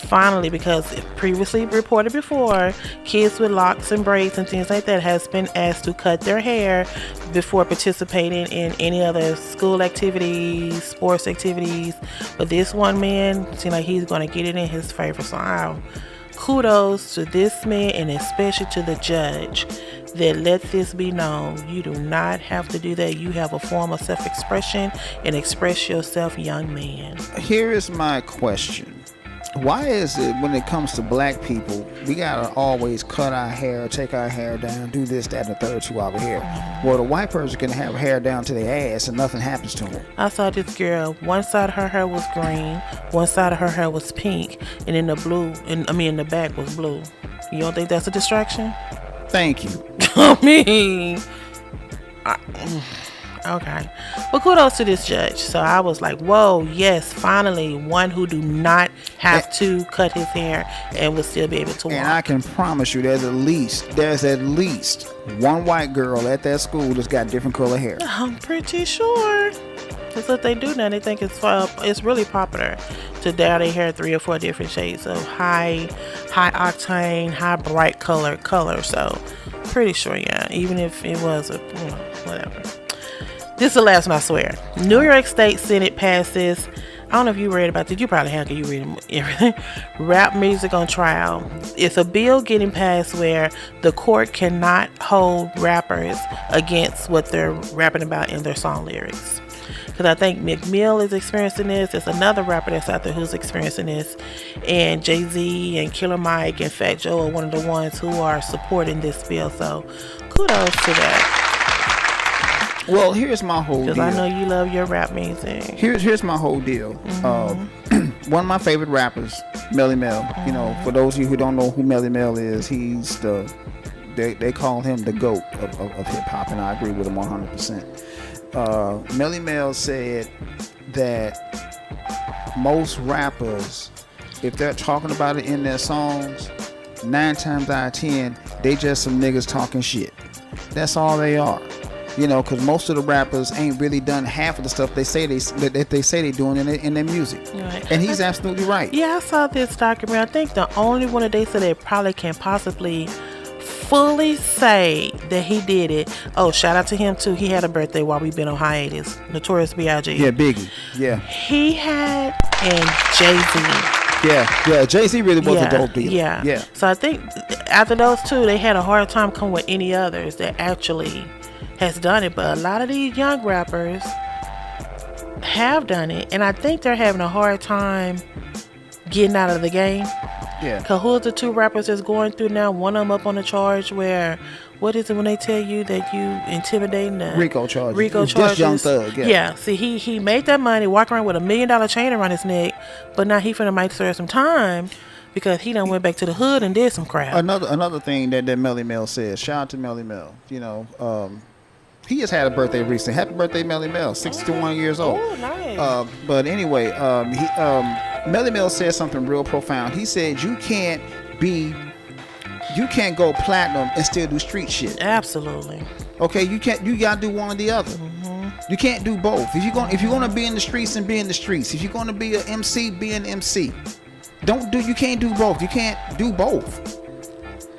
finally, because it previously reported before, kids with locks and braids and things like that has been asked to cut their hair before participating in any other school activities, sports activities. But this one man seemed like he's going to get it in his favor. So kudos to this man and especially to the judge that let this be known. You do not have to do that. You have a form of self-expression and express yourself, young man. Here is my question. Why is it when it comes to black people, we gotta always cut our hair, take our hair down, do this, that, and the third to our hair? Well, the white person can have hair down to their ass and nothing happens to them. I saw this girl. One side of her hair was green, one side of her hair was pink, and in the back was blue. You don't think that's a distraction? Thank you. I mean, okay. But kudos to this judge. So I was like, whoa, yes, finally, one who do not have to cut his hair and will still be able to walk. And I can promise you there's at least one white girl at that school that's got different color hair. I'm pretty sure. That's what they do now. They think it's really popular to dye their hair 3 or 4 different shades of high octane, high bright color. So pretty sure, yeah. Even if it was whatever. This is the last one, I swear. New York State Senate passes. I don't know if you read about this. You probably have, because you read everything. Rap music on trial. It's a bill getting passed where the court cannot hold rappers against what they're rapping about in their song lyrics. Because I think Meek Mill is experiencing this. There's another rapper that's out there who's experiencing this. And Jay-Z and Killer Mike and Fat Joe are one of the ones who are supporting this bill. So kudos to that. Well, here's my whole deal. Because I know you love your rap music. Here's my whole deal. One of my favorite rappers, Melly Mel. You know, for those of you who don't know who Melly Mel is, he's they call him the GOAT of hip hop, and I agree with him 100%. Melly Mel said that most rappers, if they're talking about it in their songs, 9 times out of 10, they just some niggas talking shit. That's all they are. You know, because most of the rappers ain't really done half of the stuff they say they doing in their music. Right. And he's absolutely right. Yeah, I saw this documentary. I think the only one that they said they probably can possibly fully say that he did it. Oh, shout out to him too. He had a birthday while we've been on hiatus. Notorious B.I.G. Yeah, Biggie. Yeah. He had, and Jay-Z. Yeah. Jay-Z really was a dope deal. Yeah. So I think after those two, they had a hard time coming with any others that actually has done it. But a lot of these young rappers have done it, and I think they're having a hard time getting out of the game. Yeah. Cause who's the 2 rappers that's going through now? One of them up on a charge where, what is it when they tell you that you intimidating the RICO charges? RICO charges. Just Young Thug. Yeah. See, he made that money, walk around with $1 million chain around his neck, but now he finna might serve some time because he done went back to the hood and did some crap. Another thing that Melly Mel says. Shout out to Melly Mel. You know, he just had a birthday recently. Happy birthday, Melly Mel. 61 years old. Oh, nice. But anyway, Melly Mel said something real profound. He said you can't go platinum and still do street shit. Absolutely. Okay, you gotta do one or the other. You can't do both. If you're gonna be in the streets and be in the streets. If you're gonna be an MC, be an MC. You can't do both. You can't do both.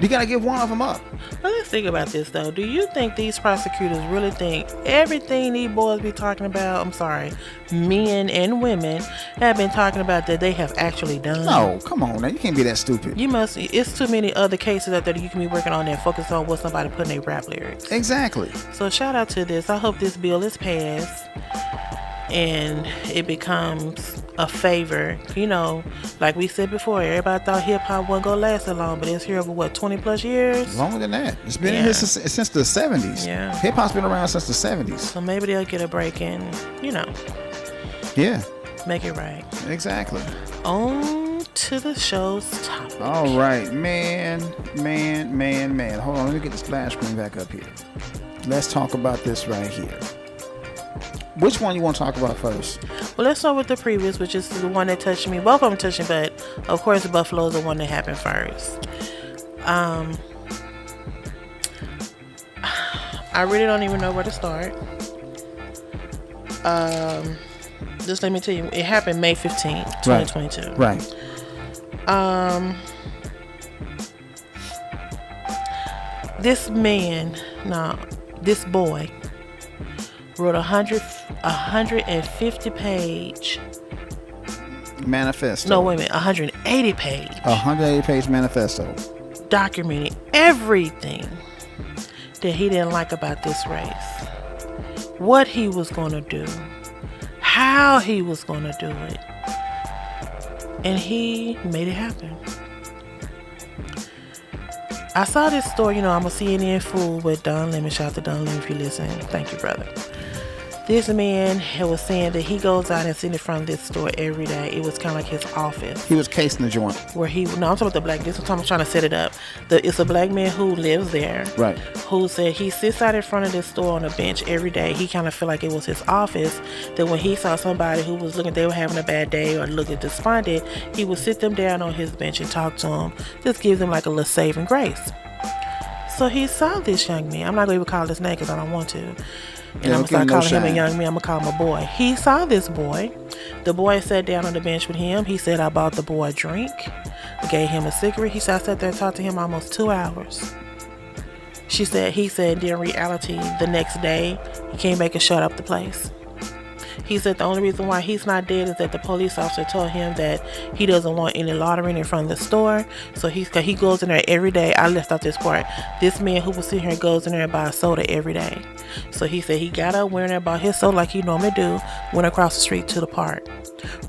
You gotta give one of them up. Well, let's think about this though. Do you think these prosecutors really think everything these boys be talking about, I'm sorry, men and women have been talking about that they have actually done? No, come on now. You can't be that stupid. It's too many other cases out there that you can be working on and focus on what somebody put in their rap lyrics. Exactly. So shout out to this. I hope this bill is passed and it becomes a favor. You know, like we said before, everybody thought hip-hop wasn't going to last so long, but it's here over 20 plus years? Longer than that. It's been in here since the 70s. Yeah. Hip-hop's been around since the 70s. So maybe they'll get a break and, yeah, make it right. Exactly. On to the show's topic. All right, man. Hold on, let me get the splash screen back up here. Let's talk about this right here. Which one you want to talk about first? Well, let's start with the previous, which is the one that touched me. Both of them touched me, but of course the Buffalo is the one that happened first. I really don't even know where to start. Just let me tell you, it happened May 15th, 2022. Right. This boy wrote a 150-page manifesto. No, wait a minute, 180-page. 180-page manifesto. Documenting everything that he didn't like about this race. What he was going to do. How he was going to do it. And he made it happen. I saw this story, I'm a CNN fool with Don Lemon. Shout out to Don Lemon if you listen. Thank you, brother. This man was saying that he goes out and sits in front of this store every day. It was kind of like his office. He was casing the joint. I'm talking about the black. This is I'm trying to set it up. It's a black man who lives there. Right. Who said he sits out in front of this store on a bench every day. He kind of felt like it was his office. That when he saw somebody who was they were having a bad day or looking despondent, he would sit them down on his bench and talk to them. Just gives them like a little saving grace. So he saw this young man. I'm not going to even call his name because I don't want to. And Yeah, I'm going to don't start give calling him him no a young man. I'm going to call him a boy. He saw this boy. The boy sat down on the bench with him. He said, I bought the boy a drink. I gave him a cigarette. He said, I sat there and talked to him almost 2 hours. He said, in reality, the next day, he came back and shut up the place. He said the only reason why he's not dead is that the police officer told him that he doesn't want any loitering in front of the store. So he goes in there every day. I left out this part. This man who was sitting here goes in there and buys soda every day. So he said he got up, went in there, bought his soda like he normally do, went across the street to the park.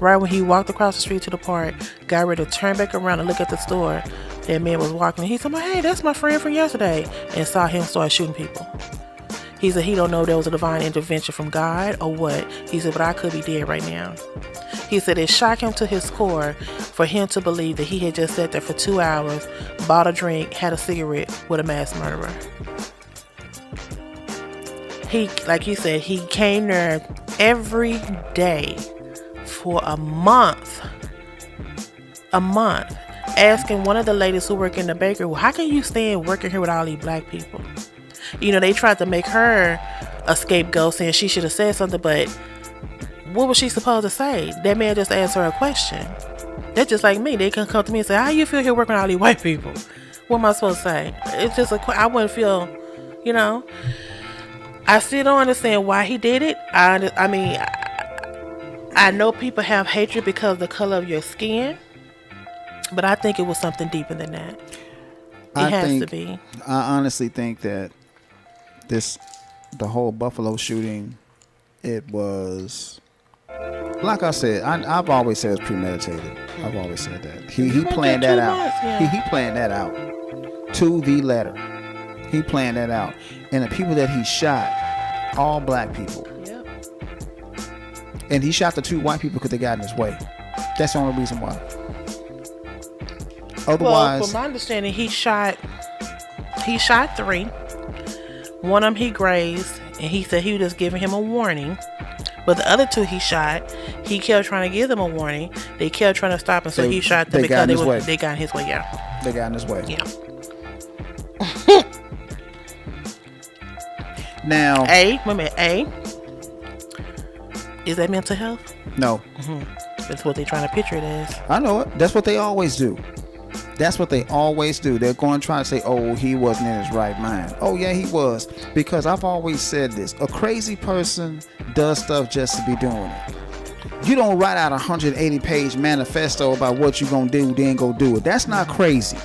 Right when he walked across the street to the park, got ready to turn back around and look at the store, that man was walking. He said, hey, that's my friend from yesterday, and saw him start shooting people. He said he don't know if there was a divine intervention from God or what. He said, but I could be dead right now. He said it shocked him to his core for him to believe that he had just sat there for 2 hours, bought a drink, had a cigarette with a mass murderer. Like he said, he came there every day for a month, asking one of the ladies who work in the bakery, well, how can you stand working here with all these black people? You know, they tried to make her a scapegoat, saying she should have said something, but what was she supposed to say? That man just asked her a question. They're just like me. They can come to me and say, how you feel here working with all these white people? What am I supposed to say? It's just I wouldn't feel, you know. I still don't understand why he did it. I mean, I know people have hatred because of the color of your skin, but I think it was something deeper than that. It has to be. I honestly think that the whole Buffalo shooting, it was, like I said, I've always said it's premeditated. I've always said that. He planned that out. Yeah. He planned that out to the letter. He planned that out. And the people that he shot, all black people. Yep. And he shot the 2 white people because they got in his way. That's the only reason why. Otherwise, well, from my understanding, he shot 3. One of them he grazed, and he said he was just giving him a warning. But the other 2 he shot, he kept trying to give them a warning. They kept trying to stop him, so he shot them because they got in his way. Yeah, they got in his way. Yeah. Now, wait a minute. Is that mental health? No. Mm-hmm. That's what they're trying to picture it as. I know it. That's what they always do. They're going to try to say, oh, he wasn't in his right mind. Oh, yeah, he was. Because I've always said this. A crazy person does stuff just to be doing it. You don't write out a 180-page manifesto about what you're going to do, then go do it. That's not crazy.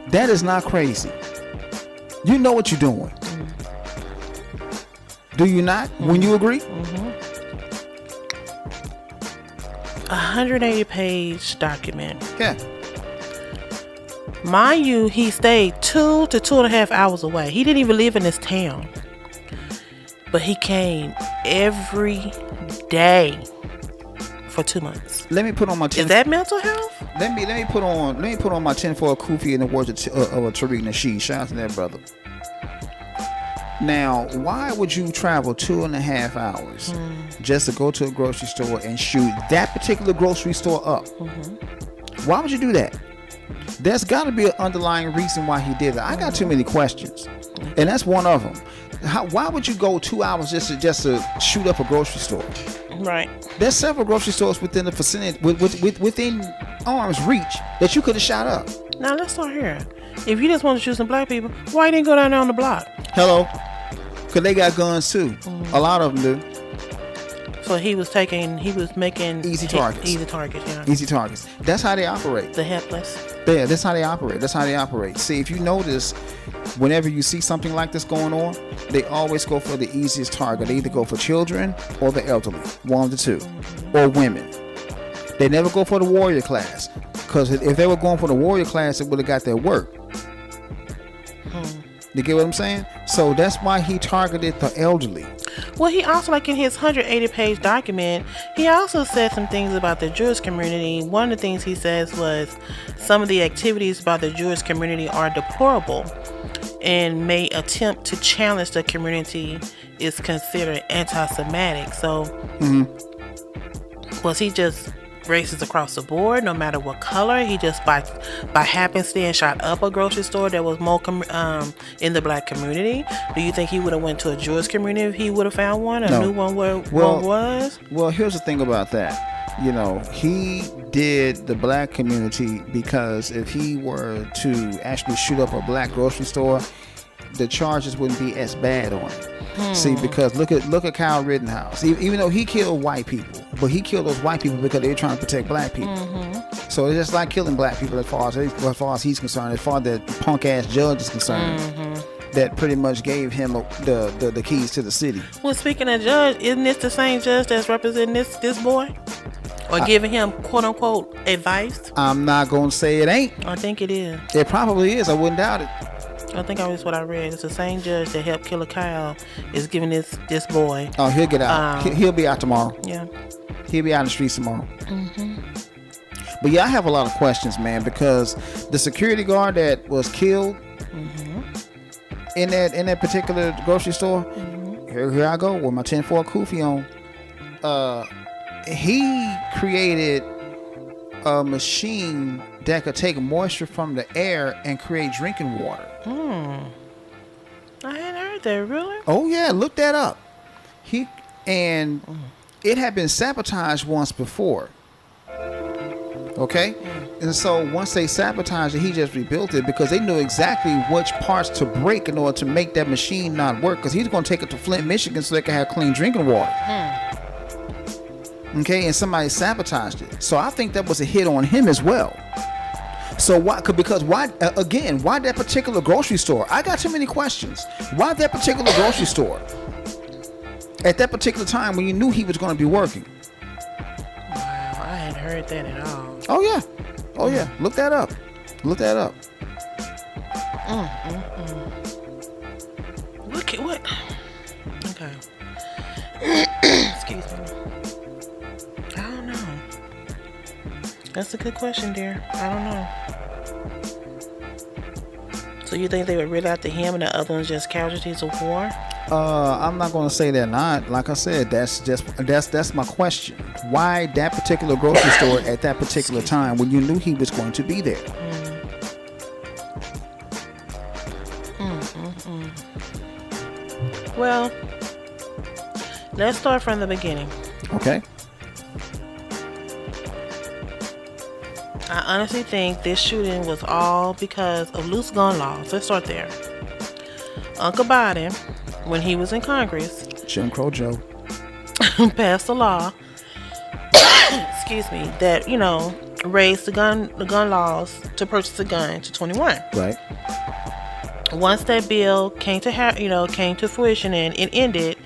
That is not crazy. You know what you're doing. Do you not? When you agree? 180-page document. Yeah. Mind you, he stayed 2 to 2.5 hours away. He didn't even live in this town. But he came every day for 2 months. Let me put on my Is that mental health? Let me put on my tinfoil kufi in the words of Tariq Nasheed. Shout out to that brother. Now, why would you travel 2.5 hours just to go to a grocery store and shoot that particular grocery store up? Why would you do that? There's got to be an underlying reason why he did it. I got too many questions, and that's one of them. Why would you go 2 hours just to shoot up a grocery store? Right. There's several grocery stores within the vicinity, within arm's reach, that you could have shot up. Now let's start here. If you just want to shoot some black people, why you didn't go down there on the block? Hello? Because they got guns too. A lot of them do. So he was making easy targets. Yeah. Easy targets. That's how they operate. The helpless. Yeah, that's how they operate. See, if you notice, whenever you see something like this going on, they always go for the easiest target. They either go for children or the elderly, one of the two, or women. They never go for the warrior class, because if they were going for the warrior class, it would have got their work. You get what I'm saying? So that's why he targeted the elderly. Well, he also, like in his 180-page document, he also said some things about the Jewish community. One of the things he says was some of the activities about the Jewish community are deplorable and may attempt to challenge the community is considered anti-Semitic. So was he just racist across the board, no matter what color. He just by happenstance shot up a grocery store that was more in the black community. Do you think he would have went to a Jewish community if he would have found one, or knew one where one was? Well, here's the thing about that. You know, he did the black community because if he were to actually shoot up a black grocery store, the charges wouldn't be as bad on it. See, because look at Kyle Rittenhouse. Even though he killed white people, but he killed those white people because they were trying to protect black people. So it's just like killing black people as far as he's concerned, as far as that punk ass judge is concerned. That pretty much gave him the keys to the city. Well, speaking of judge, isn't this the same judge that's representing this boy? Or giving him quote unquote advice? I'm not gonna say it ain't. I think it is. It probably is. I wouldn't doubt it. I think that's what I read. It's the same judge that helped Killer Kyle is giving this boy. Oh, he'll get out. He'll be out tomorrow. Yeah. He'll be out in the streets tomorrow. But yeah, I have a lot of questions, man, because the security guard that was killed in that particular grocery store, here I go with my 10-4 kufi on. He created a machine that could take moisture from the air and create drinking water. I hadn't heard that, really? Oh yeah, look that up. It had been sabotaged once before. Okay? And so once they sabotaged it, he just rebuilt it because they knew exactly which parts to break in order to make that machine not work, because he's going to take it to Flint, Michigan so they can have clean drinking water. Okay, and somebody sabotaged it. So I think that was a hit on him as well. So why that particular grocery store? I got too many questions. Why that particular grocery store at that particular time when you knew he was going to be working? Wow, I hadn't heard that at all. Oh yeah. Look that up. What? Okay. Excuse me. I don't know. That's a good question, dear. I don't know. So you think they were really after him and the other ones just casualties of war? I'm not going to say they're not. Like I said, that's my question. Why that particular grocery store at that particular time when you knew he was going to be there? Well, let's start from the beginning. Okay. I honestly think this shooting was all because of loose gun laws. Let's start there. Uncle Biden, when he was in Congress, Jim Crow Joe, passed a law, excuse me, that, raised the gun laws to purchase a gun to 21. Right. Once that bill came to fruition and it ended,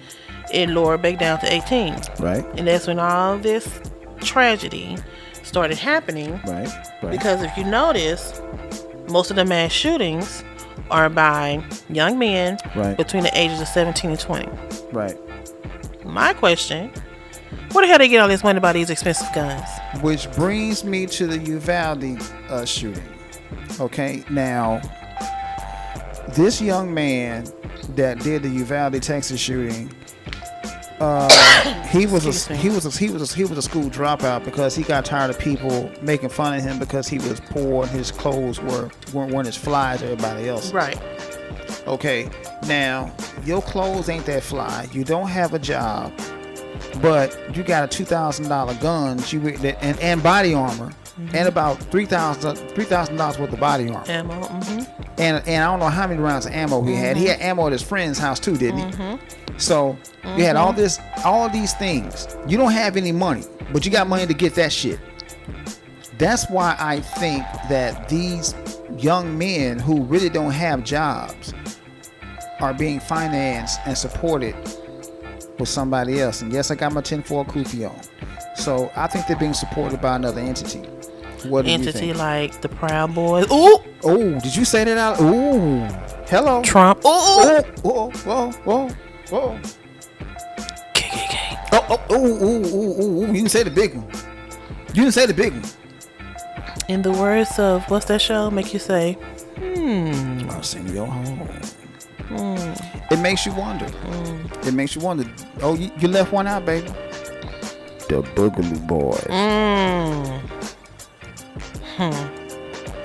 it lowered back down to 18. Right. And that's when all this tragedy started happening. Right. Because if you notice, most of the mass shootings are by young men between the ages of 17 and 20. Right. My question, where the hell they get all this money to buy these expensive guns? Which brings me to the Uvalde shooting. Okay, now this young man that did the Uvalde, Texas shooting, he was a school dropout because he got tired of people making fun of him because he was poor and his clothes weren't as fly as everybody else. Right. Okay. Now your clothes ain't that fly. You don't have a job, but you got a $2,000 gun and body armor. And about $3,000 worth of body armor. Ammo. And I don't know how many rounds of ammo he had. He had ammo at his friend's house too, didn't he? So you had all of these things. You don't have any money, but you got money to get that shit. That's why I think that these young men who really don't have jobs are being financed and supported with somebody else. And yes, I got my 10-4 kufi on. So I think they're being supported by another entity. What do you think? Like the Proud Boys. Ooh. Oh, did you say that out? Ooh. Hello. Trump. Oh. Whoa. KKK. Oh. You didn't say the big one. In the words of what's that show? Make you say, Arsenio Hall. It makes you wonder. It makes you wonder. Oh, you left one out, baby. the Boogaloo Boys.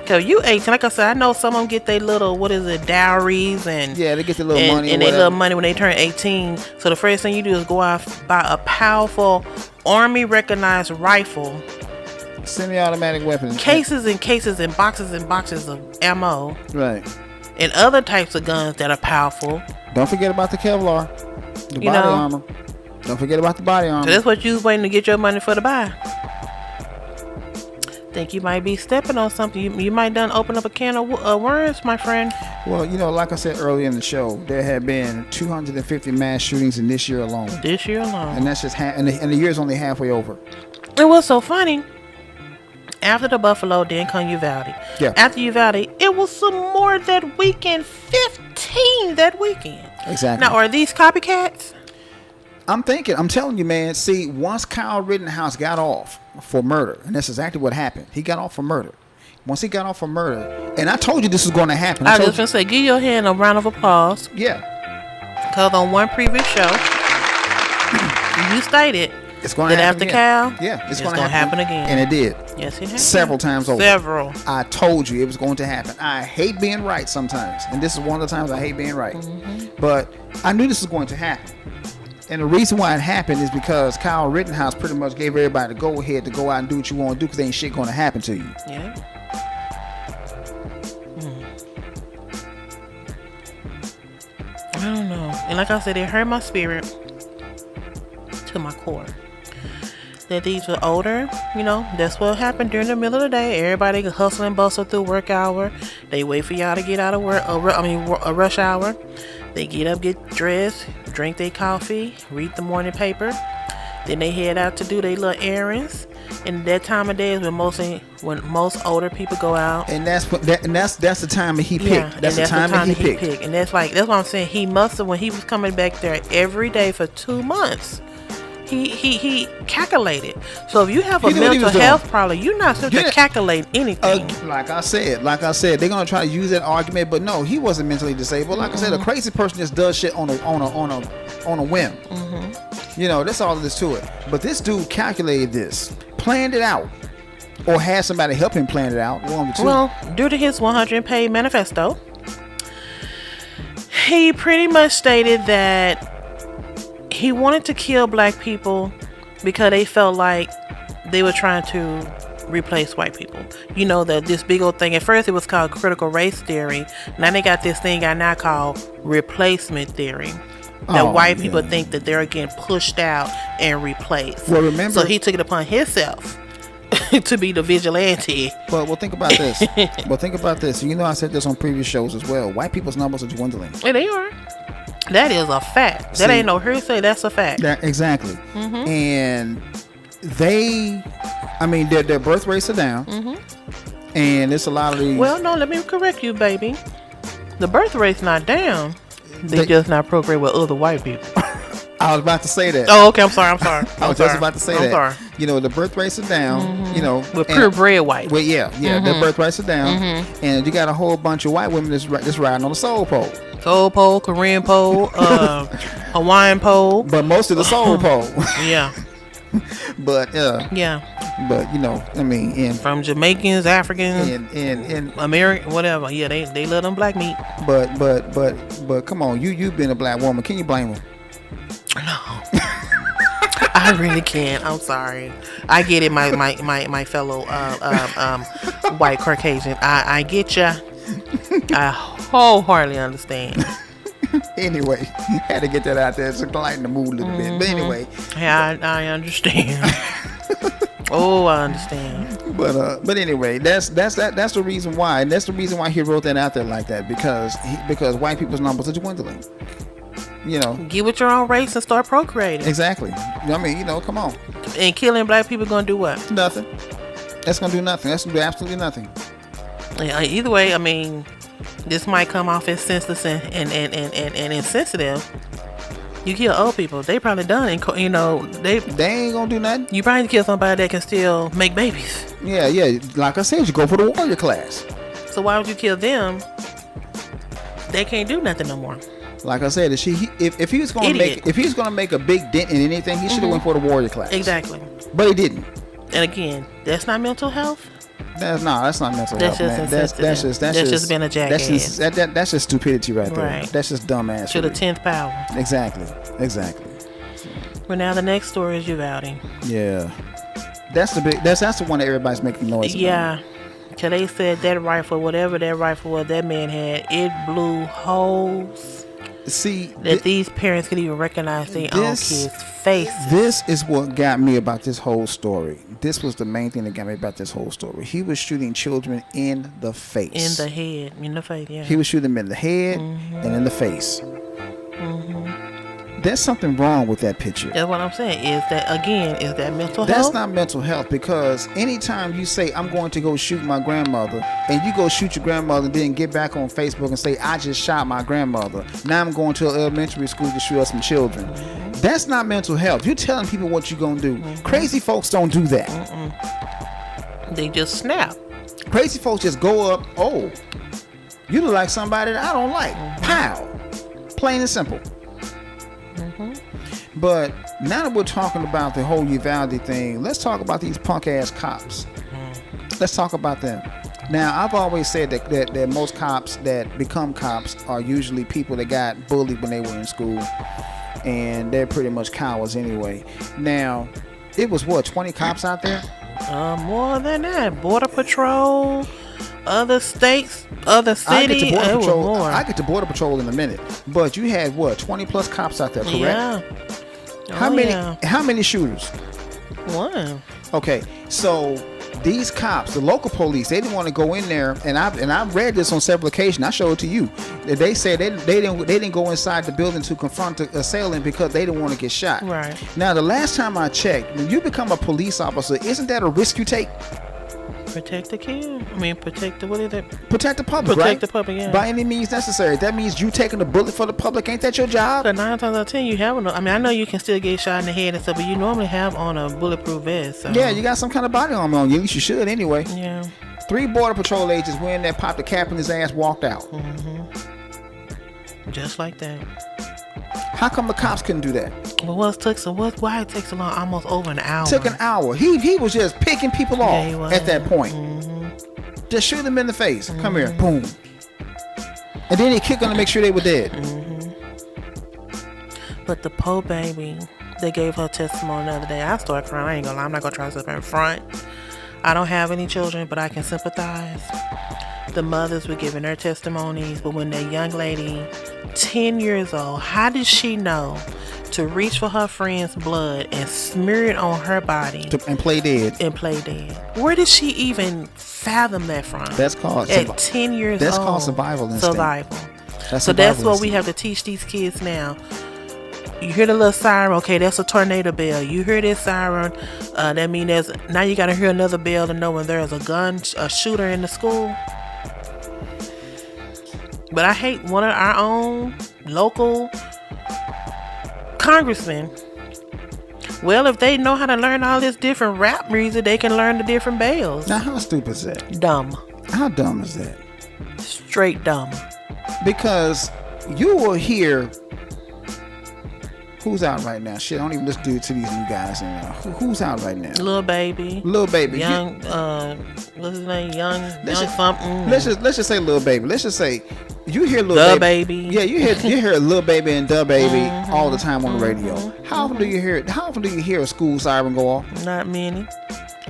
So you 18, like I said, I know some of them get their little, dowries and Yeah, they get their little money and their little money when they turn 18. So the first thing you do is go out buy a powerful Army recognized rifle, semi-automatic weapons, cases and cases and boxes of ammo, right? And other types of guns that are powerful. Don't forget about the Kevlar, the body armor. Don't forget about the body armor. So that's what you was waiting to get your money for to buy. Think you might be stepping on something. You might done open up a can of worms, my friend. Well, like I said earlier in the show, there have been 250 mass shootings in this year alone. And that's just and the year's only halfway over. It was so funny. After the Buffalo, then come Uvalde. Yeah. After Uvalde, it was some more that weekend. 15 that weekend. Exactly. Now, are these copycats? I'm telling you, man. See, once Kyle Rittenhouse got off for murder, and that's exactly what happened. He got off for murder. Once he got off for murder, and I told you this was going to happen. I was just going to say, give your hand a round of applause. Yeah. Because on one previous show, you stated it's going to happen after Cal, it's going to happen again. And it did. Yes, it happened. Several times over. Several. I told you it was going to happen. I hate being right sometimes. And this is one of the times I hate being right. Mm-hmm. But I knew this was going to happen. And the reason why it happened is because Kyle Rittenhouse pretty much gave everybody the go-ahead to go out and do what you want to do because ain't shit going to happen to you. Yeah. I don't know. And like I said, it hurt my spirit to my core. That these were older, that's what happened during the middle of the day. Everybody hustle and bustle through work hour. They wait for y'all to get out of work, a rush hour. They get up, get dressed, drink their coffee, read the morning paper. Then they head out to do their little errands. And that time of day is when most older people go out. And that's the time that he picked. Yeah, that's the time that he picked. And that's what I'm saying. He must have, when he was coming back there every day for 2 months. He calculated. So if you have a mental health problem, you're not supposed to calculate anything. Like I said, they're gonna try to use that argument, but no, he wasn't mentally disabled. Like I said, a crazy person just does shit on a whim. Mm-hmm. That's all there is to it. But this dude calculated this, planned it out, or had somebody help him plan it out. One of the two. Well, due to his 100-page manifesto, he pretty much stated that he wanted to kill black people because they felt like they were trying to replace white people. This big old thing. At first it was called critical race theory. Now they got this thing I now call replacement theory. That white people think that they're getting pushed out and replaced. Well, remember, so he took it upon himself to be the vigilante. Well, think about this. I said this on previous shows as well. White people's numbers are dwindling. And they are. That is a fact. That ain't no hearsay. That's a fact. Exactly. Mm-hmm. And their birth rates are down. Mm-hmm. And it's a lot of these. Well, no, let me correct you, baby. The birth rate's not down. They just not procreate with other white people. I was about to say that. Oh, okay. I'm sorry. I was just about to say that. Sorry. The birth rates are down. Mm-hmm. With purebred white. Well, yeah. Mm-hmm. Their birth rates are down, and you got a whole bunch of white women that's riding on the soul pole. Soul pole, Korean pole, Hawaiian pole. But most of the soul pole. Yeah. But yeah. But from Jamaicans, Africans, and American, whatever. Yeah, they love them black meat. But come on, you've been a black woman. Can you blame them? No. I really can't. I'm sorry. I get it, my fellow white Caucasian. I get ya. I wholeheartedly understand. Anyway, had to get that out there to lighten the mood a little bit. But anyway, yeah, I understand. Oh, I understand. But anyway, that's the reason why, and that's the reason why he wrote that out there like that, because white people's numbers are dwindling. Get with your own race and start procreating. Exactly. Come on. And killing black people gonna do what? Nothing. That's gonna do nothing. That's gonna do absolutely nothing. Either way, this might come off as senseless and insensitive. You kill old people, they probably done, and they ain't gonna do nothing. You probably kill somebody that can still make babies. Yeah. Like I said, you go for the warrior class. So why would you kill them? They can't do nothing no more. Like I said, if he was going to make a big dent in anything, he should have went for the warrior class. Exactly. But he didn't. And again, that's not mental health. That's not mental health, man. That's just being a jackass. That's just stupidity right there. That's just dumbass. To the 10th power. Exactly. Well, now the next story is Uvalde. Yeah. That's the one that everybody's making noise about. Yeah. Cause they said that rifle, whatever that rifle was that man had, it blew holes. See, these parents could even recognize their own kids' faces. This is what got me about this whole story. This was the main thing that got me about this whole story. He was shooting children in the face. In the head. In the face, yeah. He was shooting them in the head and in the face. There's something wrong with that picture. That's what I'm saying. Is that mental health? That's not mental health, because anytime you say, I'm going to go shoot my grandmother, and you go shoot your grandmother and then get back on Facebook and say, I just shot my grandmother. Now I'm going to an elementary school to shoot up some children. That's not mental health. You're telling people what you're going to do. Crazy folks don't do that. They just snap. Crazy folks just go up, oh, you look like somebody that I don't like. Pow. Plain and simple. But now that we're talking about the whole Uvalde thing, let's talk about these punk ass cops. Let's talk about them. Now, I've always said that most cops that become cops are usually people that got bullied when they were in school, and they're pretty much cowards anyway. Now, it was 20 cops out there? More than that. Border Patrol, other states, other cities. I get to Border Patrol in a minute. But you had 20 plus cops out there, correct? Yeah. How many shooters? One. Okay, so these cops, the local police, they didn't want to go in there, and I've read this on several occasions. I showed it to you. They said they didn't go inside the building to confront the assailant because they didn't want to get shot. Right. Now, the last time I checked, when you become a police officer, isn't that a risk you take? Protect the kid. I mean, protect the public, Protect right? the public, yeah. By any means necessary. That means you taking a bullet for the public. Ain't that your job? But 9 times out of 10, you have I know you can still get shot in the head and stuff, but you normally have on a bulletproof vest. So. Yeah, you got some kind of body armor on you. At least you should anyway. Yeah. 3 Border Patrol agents went in there, popped the cap in his ass, walked out. Just like that. How come the cops couldn't do that? Well, why it takes so long? Almost over an hour. Took an hour. He was just picking people off at that point. Just shoot them in the face. Come here, boom. And then he kicked them to make sure they were dead. But the poor baby, they gave her testimony the other day. I started crying. I ain't gonna lie. I'm not gonna try to sit there in front. I don't have any children, but I can sympathize. The mothers were giving their testimonies, but when that young lady, 10 years old, how did she know to reach for her friend's blood and smear it on her body and play dead? Where did she even fathom that from? That's called at 10 years old. That's called survival instinct. That's what we have to teach these kids now. You hear the little siren, okay, that's a tornado bell. You hear this siren, that means now you gotta hear another bell to know when there's a shooter in the school. But I hate one of our own local congressmen. Well, if they know how to learn all this different rap music, they can learn the different bells. Now, how stupid is that? Dumb. How dumb is that? Straight dumb. Because you will hear... Who's out right now? Shit, I don't even listen to these new guys anymore. Who's out right now? Lil Baby. Young, what's his name? Young something. Let's just say Lil Baby. Let's just say you hear Lil Baby. Yeah, you hear Lil Baby and Da Baby all the time on the radio. How often do you hear a school siren go off? Not many.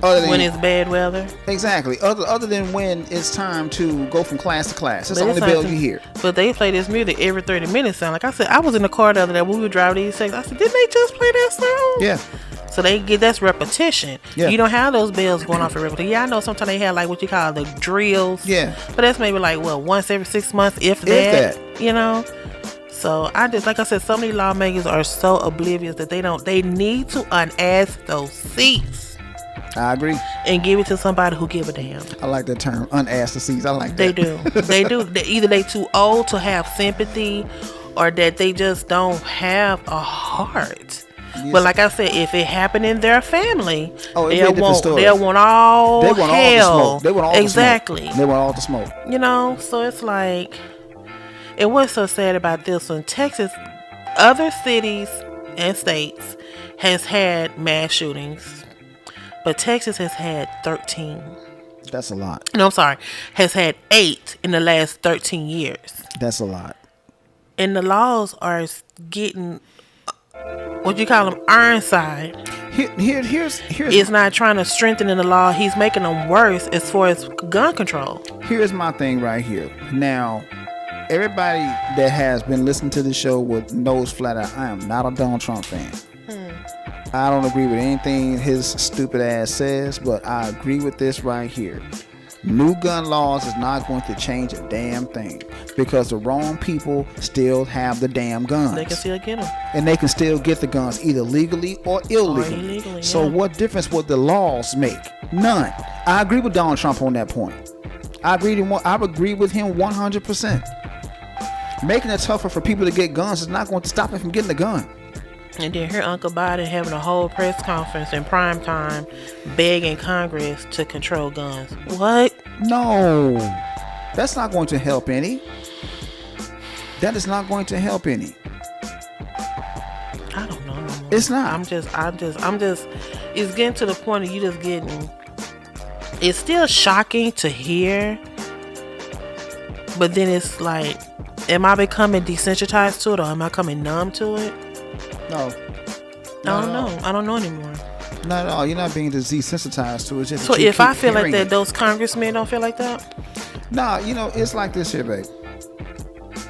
When it's bad weather. Exactly. Other than when it's time to go from class to class. That's the only bell you hear. But they play this music every 30 minutes. Sound like I said, I was in the car the other day when we were driving these things. I said, didn't they just play that song? Yeah. So that's repetition. Yeah. You don't have those bells going off at repetition. Yeah, I know sometimes they have like what you call the drills. Yeah. But that's maybe like once every 6 months, if that. You know? So like I said, some of these lawmakers are so oblivious that they need to unask those seats. I agree. And give it to somebody who give a damn. I like that term, unasked the seats. I like that. They do. They do. Either they too old to have sympathy, or that they just don't have a heart. Yes. But like I said, if it happened in their family, they'll want all hell. All the smoke. They want all exactly. the smoke. They want all the smoke. You know, so it's like, And what's so sad about this one, Texas, other cities and states has had mass shootings, but Texas has had 13. That's a lot. No, I'm sorry, has had 8 in the last 13 years. That's a lot. And the laws are getting, what you call them, ironside. Here's It's not trying to strengthen the law. He's making them worse as far as gun control. Here's my thing right here. Now, everybody that has been listening to the show knows flat out I am not a Donald Trump fan. I don't agree with anything his stupid ass says, but I agree with this right here. New gun laws is not going to change a damn thing because the wrong people still have the damn guns. They can still get them. And they can still get the guns either legally or illegally. So what difference would the laws make? None. I agree with Donald Trump on that point. I agree with him 100%. Making it tougher for people to get guns is not going to stop him from getting the gun. And then here Uncle Biden having a whole press conference in prime time begging Congress to control guns. What? No. That's not going to help any. That is not going to help any. I don't know no more. It's not. I'm just it's getting to the point of you just getting, it's still shocking to hear, but then it's like, am I becoming desensitized to it or am I coming numb to it? No. I don't know. I don't know anymore. Not at all. You're not being desensitized to it. Just so if I feel like that, those congressmen don't feel like that? Nah, it's like this here, babe.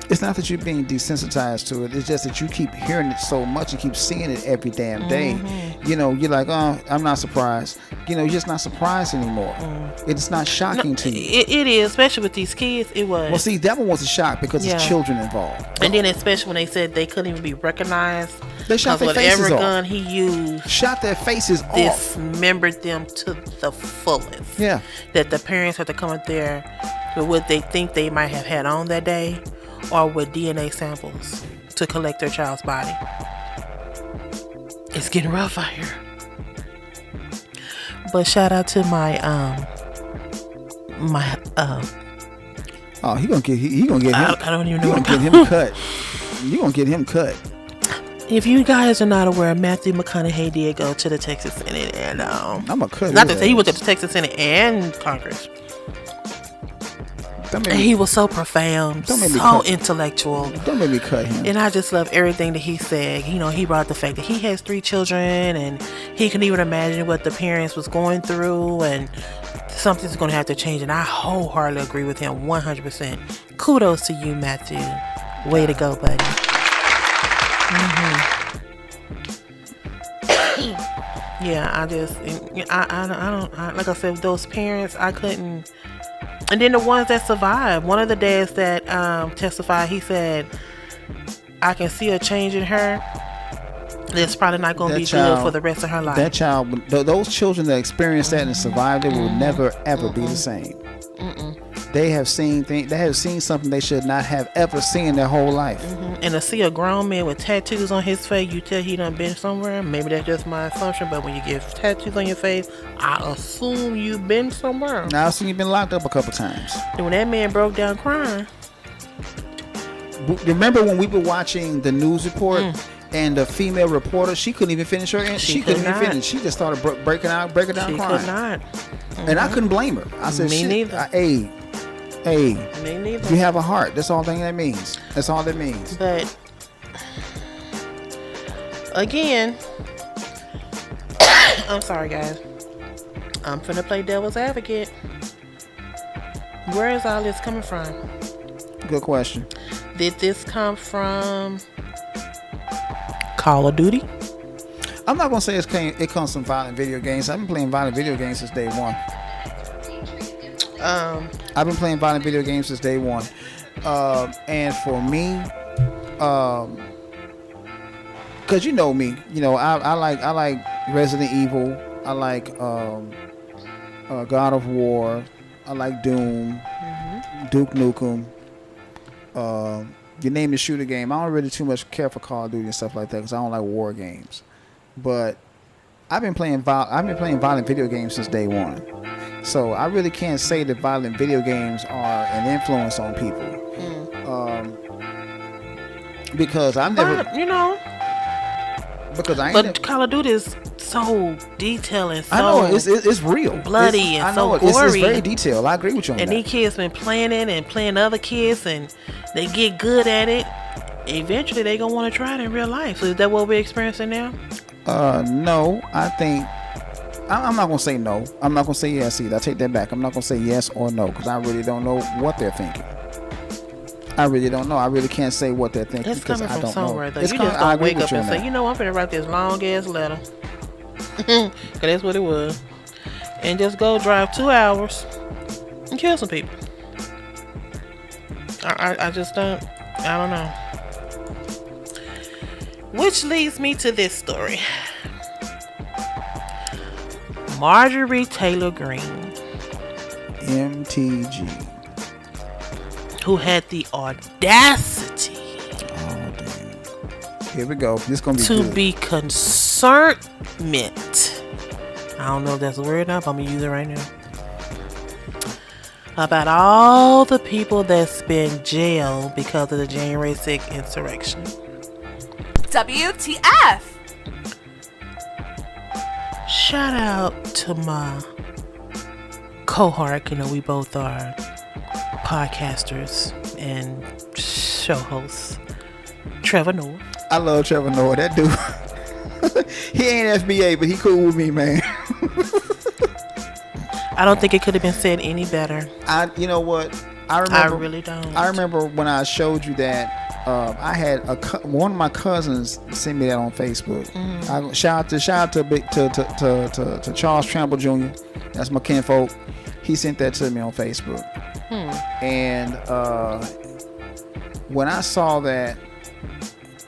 It's not that you're being desensitized to it. It's just that you keep hearing it so much and keep seeing it every damn day. You're like, oh, I'm not surprised. You're just not surprised anymore. It's not shocking to you. It is, especially with these kids. It was. Well, see, that one was a shock because it's children involved. And then especially when they said they couldn't even be recognized. They shot their faces off. Whatever gun he used. Shot their faces off. Dismembered them to the fullest. Yeah. That the parents had to come up there with what they think they might have had on that day, or with DNA samples to collect their child's body. It's getting rough out here. But shout out to my oh, he gonna get him. I don't even know. You gonna get him cut. You gonna get him cut. If you guys are not aware, Matthew McConaughey did go to the Texas Senate, and I'm gonna cut. Not to say he went to the Texas Senate and Congress. And he was so profound, so intellectual. Don't make me cut him. And I just love everything that he said. He brought the fact that he has 3 children, and he can even imagine what the parents was going through, and something's going to have to change. And I wholeheartedly agree with him 100%. Kudos to you, Matthew. Way to go, buddy. Yeah, I don't, like I said, those parents, I couldn't. And then the ones that survived. One of the dads that testified, he said, I can see a change in her. It's probably not going to be good for the rest of her life. That child, those children that experienced that and survived it will never, ever be the same. They have seen something they should not have ever seen their whole life. And to see a grown man with tattoos on his face, you tell he done been somewhere. Maybe that's just my assumption, but when you get tattoos on your face, I assume you've been somewhere. Now I assume you've been locked up a couple times. And when that man broke down crying. Remember when we were watching the news report and the female reporter, she couldn't even finish her. She couldn't even finish. She just started breaking down crying. She could not. And I couldn't blame her. I said, me neither. Hey, me neither. You have a heart. That's all thing that means. That's all that means. But again, I'm sorry, guys. I'm finna play devil's advocate. Where is all this coming from? Good question. Did this come from Call of Duty? I'm not gonna say it comes from violent video games. I've been playing violent video games since day one. I've been playing violent video games since day one. And for me, cause you know me, I like Resident Evil. I like God of War. I like Doom, Duke Nukem. You name the shooter game. I don't really too much care for Call of Duty and stuff like that because I don't like war games. But I've been playing violent video games since day one. So I really can't say that violent video games are an influence on people. Because I've never, But, you know, because I ain't. but Call of Duty is so detailed and so I know it's real, bloody and I know so it's gory. very detailed. I agree with you on And that. these kids been playing it and playing other kids, and they get good at it. Eventually, they gonna want to try it in real life. So is that what we're experiencing now? No, I think I'm not gonna say no. I'm not gonna say yes either. I take that back. I'm not gonna say yes or no because I really don't know what they're thinking. I really don't know. I really can't say what they're thinking It's because coming I from don't know. somewhere, though. It's You coming- just I don't agree wake with up you and on say, that. you know, I'm gonna write this long ass letter. Because that's what it was. And just go drive 2 hours and kill some people. I just don't. I don't know. Which leads me to this story. Marjorie Taylor Greene, MTG. who had the audacity Oh damn. Here we go. This gonna be to good. be concernment. I don't know if that's a word or not, but I'm gonna use it right now. About all the people that's been jailed because of the January 6th insurrection. WTF? Shout out to my cohort. You know, we both are podcasters and show hosts. Trevor Noah. I love Trevor Noah. That dude. He ain't FBA, but he cool with me, man. I don't think it could have been said any better. You know what? I really don't. I remember when I showed you that. I had one of my cousins send me that on Facebook. Mm-hmm. Shout out to Charles Tramble Jr. That's my kinfolk. He sent that to me on Facebook. And when I saw that,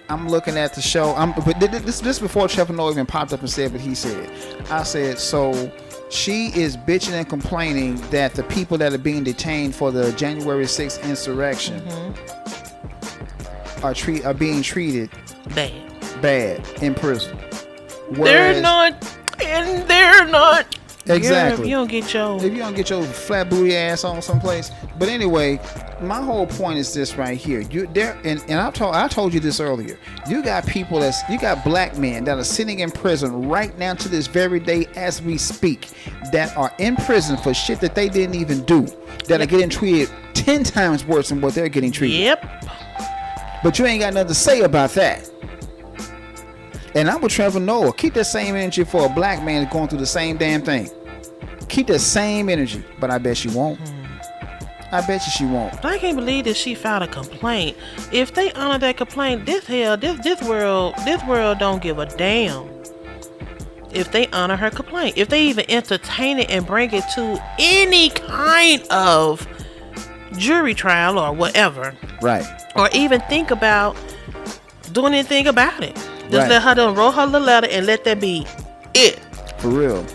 I'm looking at the show. But this before Trevor Noah even popped up and said what he said. I said, so she is bitching and complaining that the people that are being detained for the January 6th insurrection are being treated bad in prison. They're not. Exactly. If you don't get your flat booty ass on someplace. But anyway, my whole point is this right here. I told you this earlier. You got black men that are sitting in prison right now to this very day as we speak, that are in prison for shit that they didn't even do, that are getting treated 10 times worse than what they're getting treated. Yep. But you ain't got nothing to say about that. And I'm with Trevor Noah. Keep that same energy for a black man going through the same damn thing. Keep that same energy. But I bet she won't. I bet you she won't. I can't believe that she filed a complaint. If they honor that complaint, this world don't give a damn. If they honor her complaint, if they even entertain it and bring it to any kind of jury trial or whatever, Right. or even think about doing anything about it. Just Right. let her done wrote her little letter and let that be it. For real.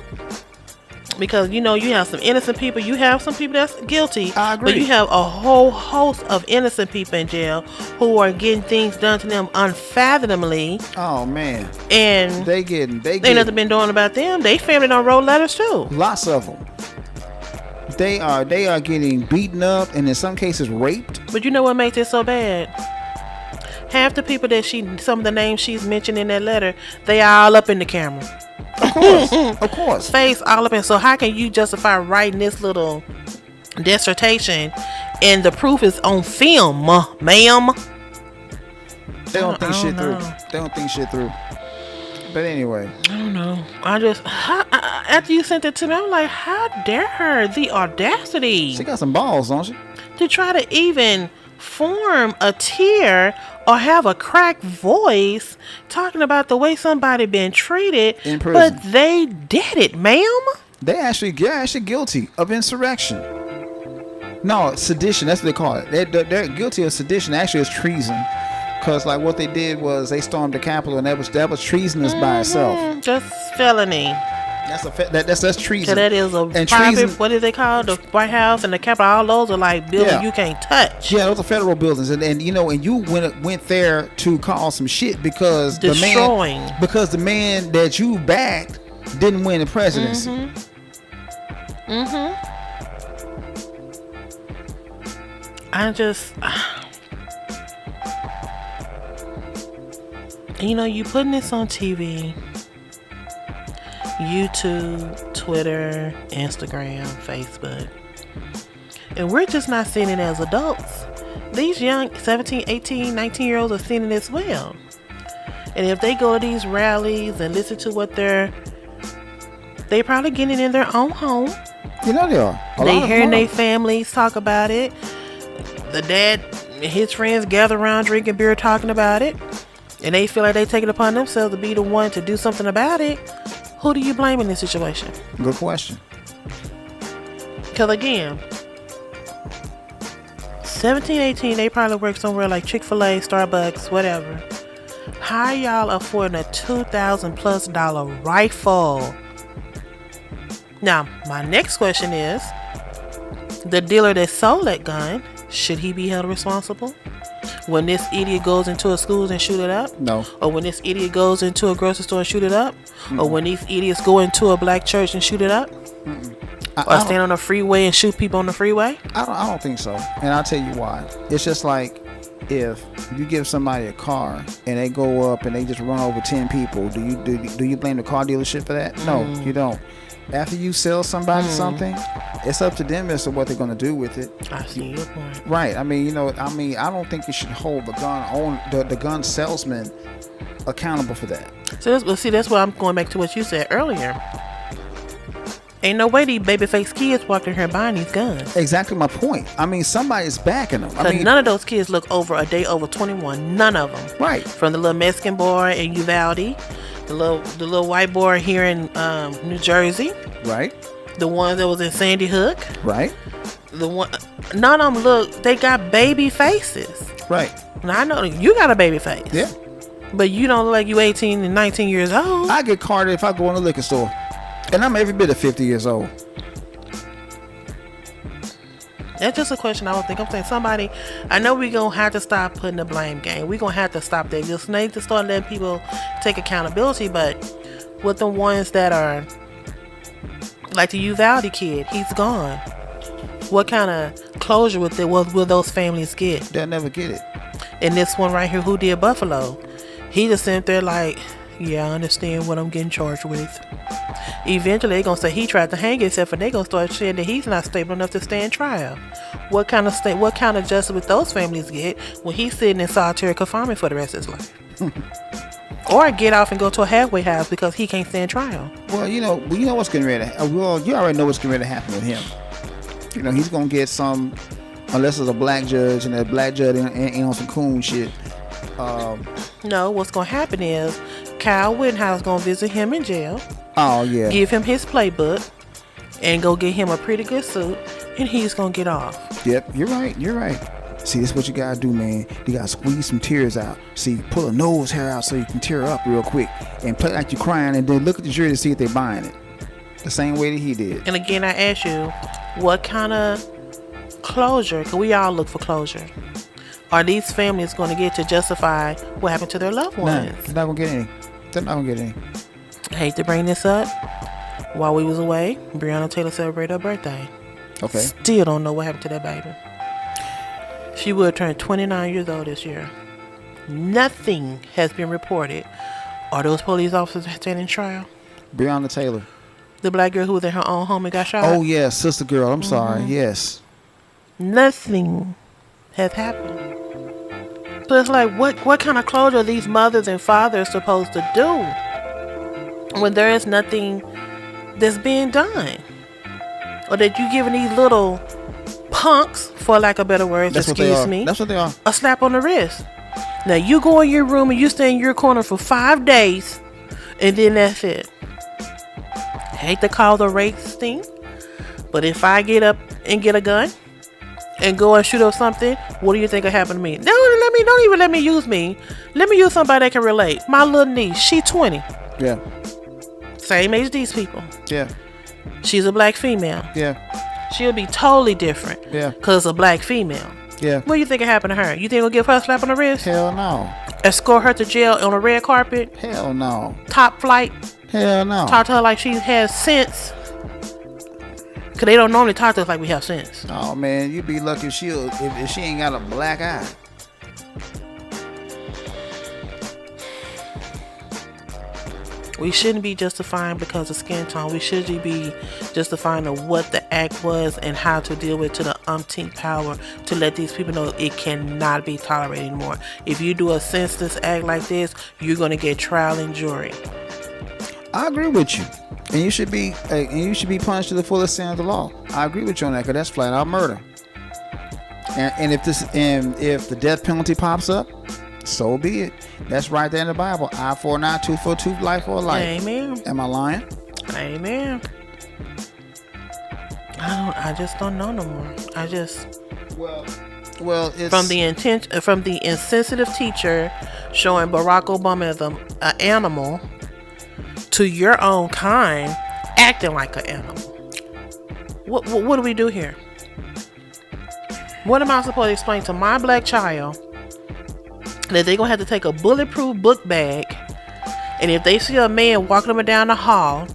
Because you have some innocent people, you have some people that's guilty, I agree. but you have a whole host of innocent people in jail who are getting things done to them unfathomably. Oh man. And They getting ain't nothing been doing about them. They family done wrote letters too. lots of them. They are getting beaten up and in some cases raped. But you know what makes it so bad? Half the people that some of the names she's mentioned in that letter, they all up in the camera. Of course. Of course. Face all up in. So how can you justify writing this little dissertation and the proof is on film, ma'am? They don't think shit through. know. They don't think shit through. But anyway. I don't know. After you sent it to me, I'm like, how dare her? The audacity She got some balls, don't she? to try to even form a tear or have a cracked voice talking about the way somebody been treated In prison. but they did it, ma'am. They're actually guilty of insurrection. No, sedition. That's what they call it. They're guilty of sedition. Actually, it's treason. Because like what they did was they stormed the Capitol, and that was treasonous by itself. Just felony. That's treason. So that is a And private. treason- What is they called? The White House and the Capitol. All those are like buildings Yeah. you can't touch. Yeah, those are federal buildings, and you went there to cause some shit because Destroying. the man that you backed didn't win the presidency. And you putting this on TV, YouTube, Twitter, Instagram, Facebook. And we're just not seeing it as adults. These young 17, 18, 19-year-olds are seeing it as well. And if they go to these rallies and listen to what they probably getting in their own home. They are. They hearing their families talk about it. The dad and his friends gather around drinking beer talking about it. And they feel like they take it upon themselves to be the one to do something about it. Who do you blame in this situation? Good question. Because again, 17, 18, they probably work somewhere like Chick-fil-A, Starbucks, whatever. How y'all affording a $2,000+ rifle? Now, my next question is, the dealer that sold that gun, should he be held responsible? When this idiot goes into a school and shoot it up? No. Or when this idiot goes into a grocery store and shoot it up? Or when these idiots go into a black church and shoot it up? Or stand on the freeway and shoot people on the freeway? I don't think so. And I'll tell you why. It's just like if you give somebody a car and they go up and they just run over 10 people, do you blame the car dealership for that? No, you don't. After you sell somebody something, it's up to them as to what they're going to do with it. I see your point. Right. I I don't think you should hold the gun salesman accountable for that. So that's why I'm going back to what you said earlier. Ain't no way these babyface kids walking here buying these guns. Exactly my point. Somebody's backing them. None of those kids look over 21. None of them. Right. From the little Mexican boy in Uvalde, the little white boy here in New Jersey. Right. The one that was in Sandy Hook. Right. None of them they got baby faces. Right. Now I know you got a baby face. Yeah. But you don't look like you 18 and 19 years old. I get carded if I go in the liquor store. And I'm every bit of 50 years old. That's just a question I don't think. I'm saying somebody, I know we're going to have to stop putting the blame game. We're going to have to stop that. Just need to start letting people take accountability. But with the ones that are, like the Uvalde kid, he's gone. What kind of closure will those families get? They'll never get it. And this one right here who did Buffalo, he just sat there like, yeah, I understand what I'm getting charged with. Eventually, they're going to say he tried to hang himself, and they're going to start saying that he's not stable enough to stand trial. What kind of justice would those families get when he's sitting in solitary confinement for the rest of his life? Or get off and go to a halfway house because he can't stand trial. Well, you know what's getting ready to you already know what's getting ready to happen with him. He's going to get some, unless it's a black judge, and that black judge ain't on some coon shit. No, what's going to happen is Kyle Wittenhouse going to visit him in jail. Oh, yeah. Give him his playbook and go get him a pretty good suit, and he's going to get off. Yep, you're right. See, this is what you got to do, man. You got to squeeze some tears out. See, pull a nose hair out so you can tear up real quick and play like you're crying, and then look at the jury to see if they're buying it. The same way that he did. And again, I ask you, what kind of closure, because we all look for closure, are these families going to get to justify what happened to their loved ones? They're not going to get any. They're not going to get any. I hate to bring this up. While we was away, Breonna Taylor celebrated her birthday. Okay. Still don't know what happened to that baby. She would have turned 29 years old this year. Nothing has been reported. Are those police officers standing trial? Breonna Taylor. The black girl who was in her own home and got shot? Oh, yeah, sister girl. I'm sorry. Yes. Nothing has happened. So it's like, what kind of closure are these mothers and fathers supposed to do when there is nothing that's being done? Or that you giving these little punks, for lack of better words, That's excuse me, That's what they are. a slap on the wrist. Now you go in your room and you stay in your corner for 5 days, and then that's it. Hate to call the race thing, but if I get up and get a gun and go and shoot up something, what do you think will happen to me? Don't even let me use me. Let me use somebody that can relate. My little niece, she 20. Yeah. Same age these people. Yeah. She's a black female. Yeah. She'll be totally different. Yeah. Because a black female. Yeah. What do you think will happen to her? You think it'll give her a slap on the wrist? Hell no. Escort her to jail on a red carpet? Hell no. Top flight? Hell no. Talk to her like she has sense? Because they don't normally talk to us like we have sense. Oh, man, you'd be lucky if she ain't got a black eye. We shouldn't be justifying because of skin tone. We should be justifying of what the act was and how to deal with it to the umpteenth power to let these people know it cannot be tolerated anymore. If you do a senseless act like this, you're going to get trial and jury. I agree with you, and you should be punished to the full extent of the law. I agree with you on that, because that's flat out murder. And if the death penalty pops up, so be it. That's right there in the Bible. Eye for an eye, tooth for a tooth, life for a life. Amen. Am I lying? Amen. I just don't know no more. Well, it's from the insensitive teacher showing Barack Obama as an animal to your own kind acting like an animal. What do we do here? What am I supposed to explain to my black child? That they're going to have to take a bulletproof book bag, and if they see a man walking up and down the hall,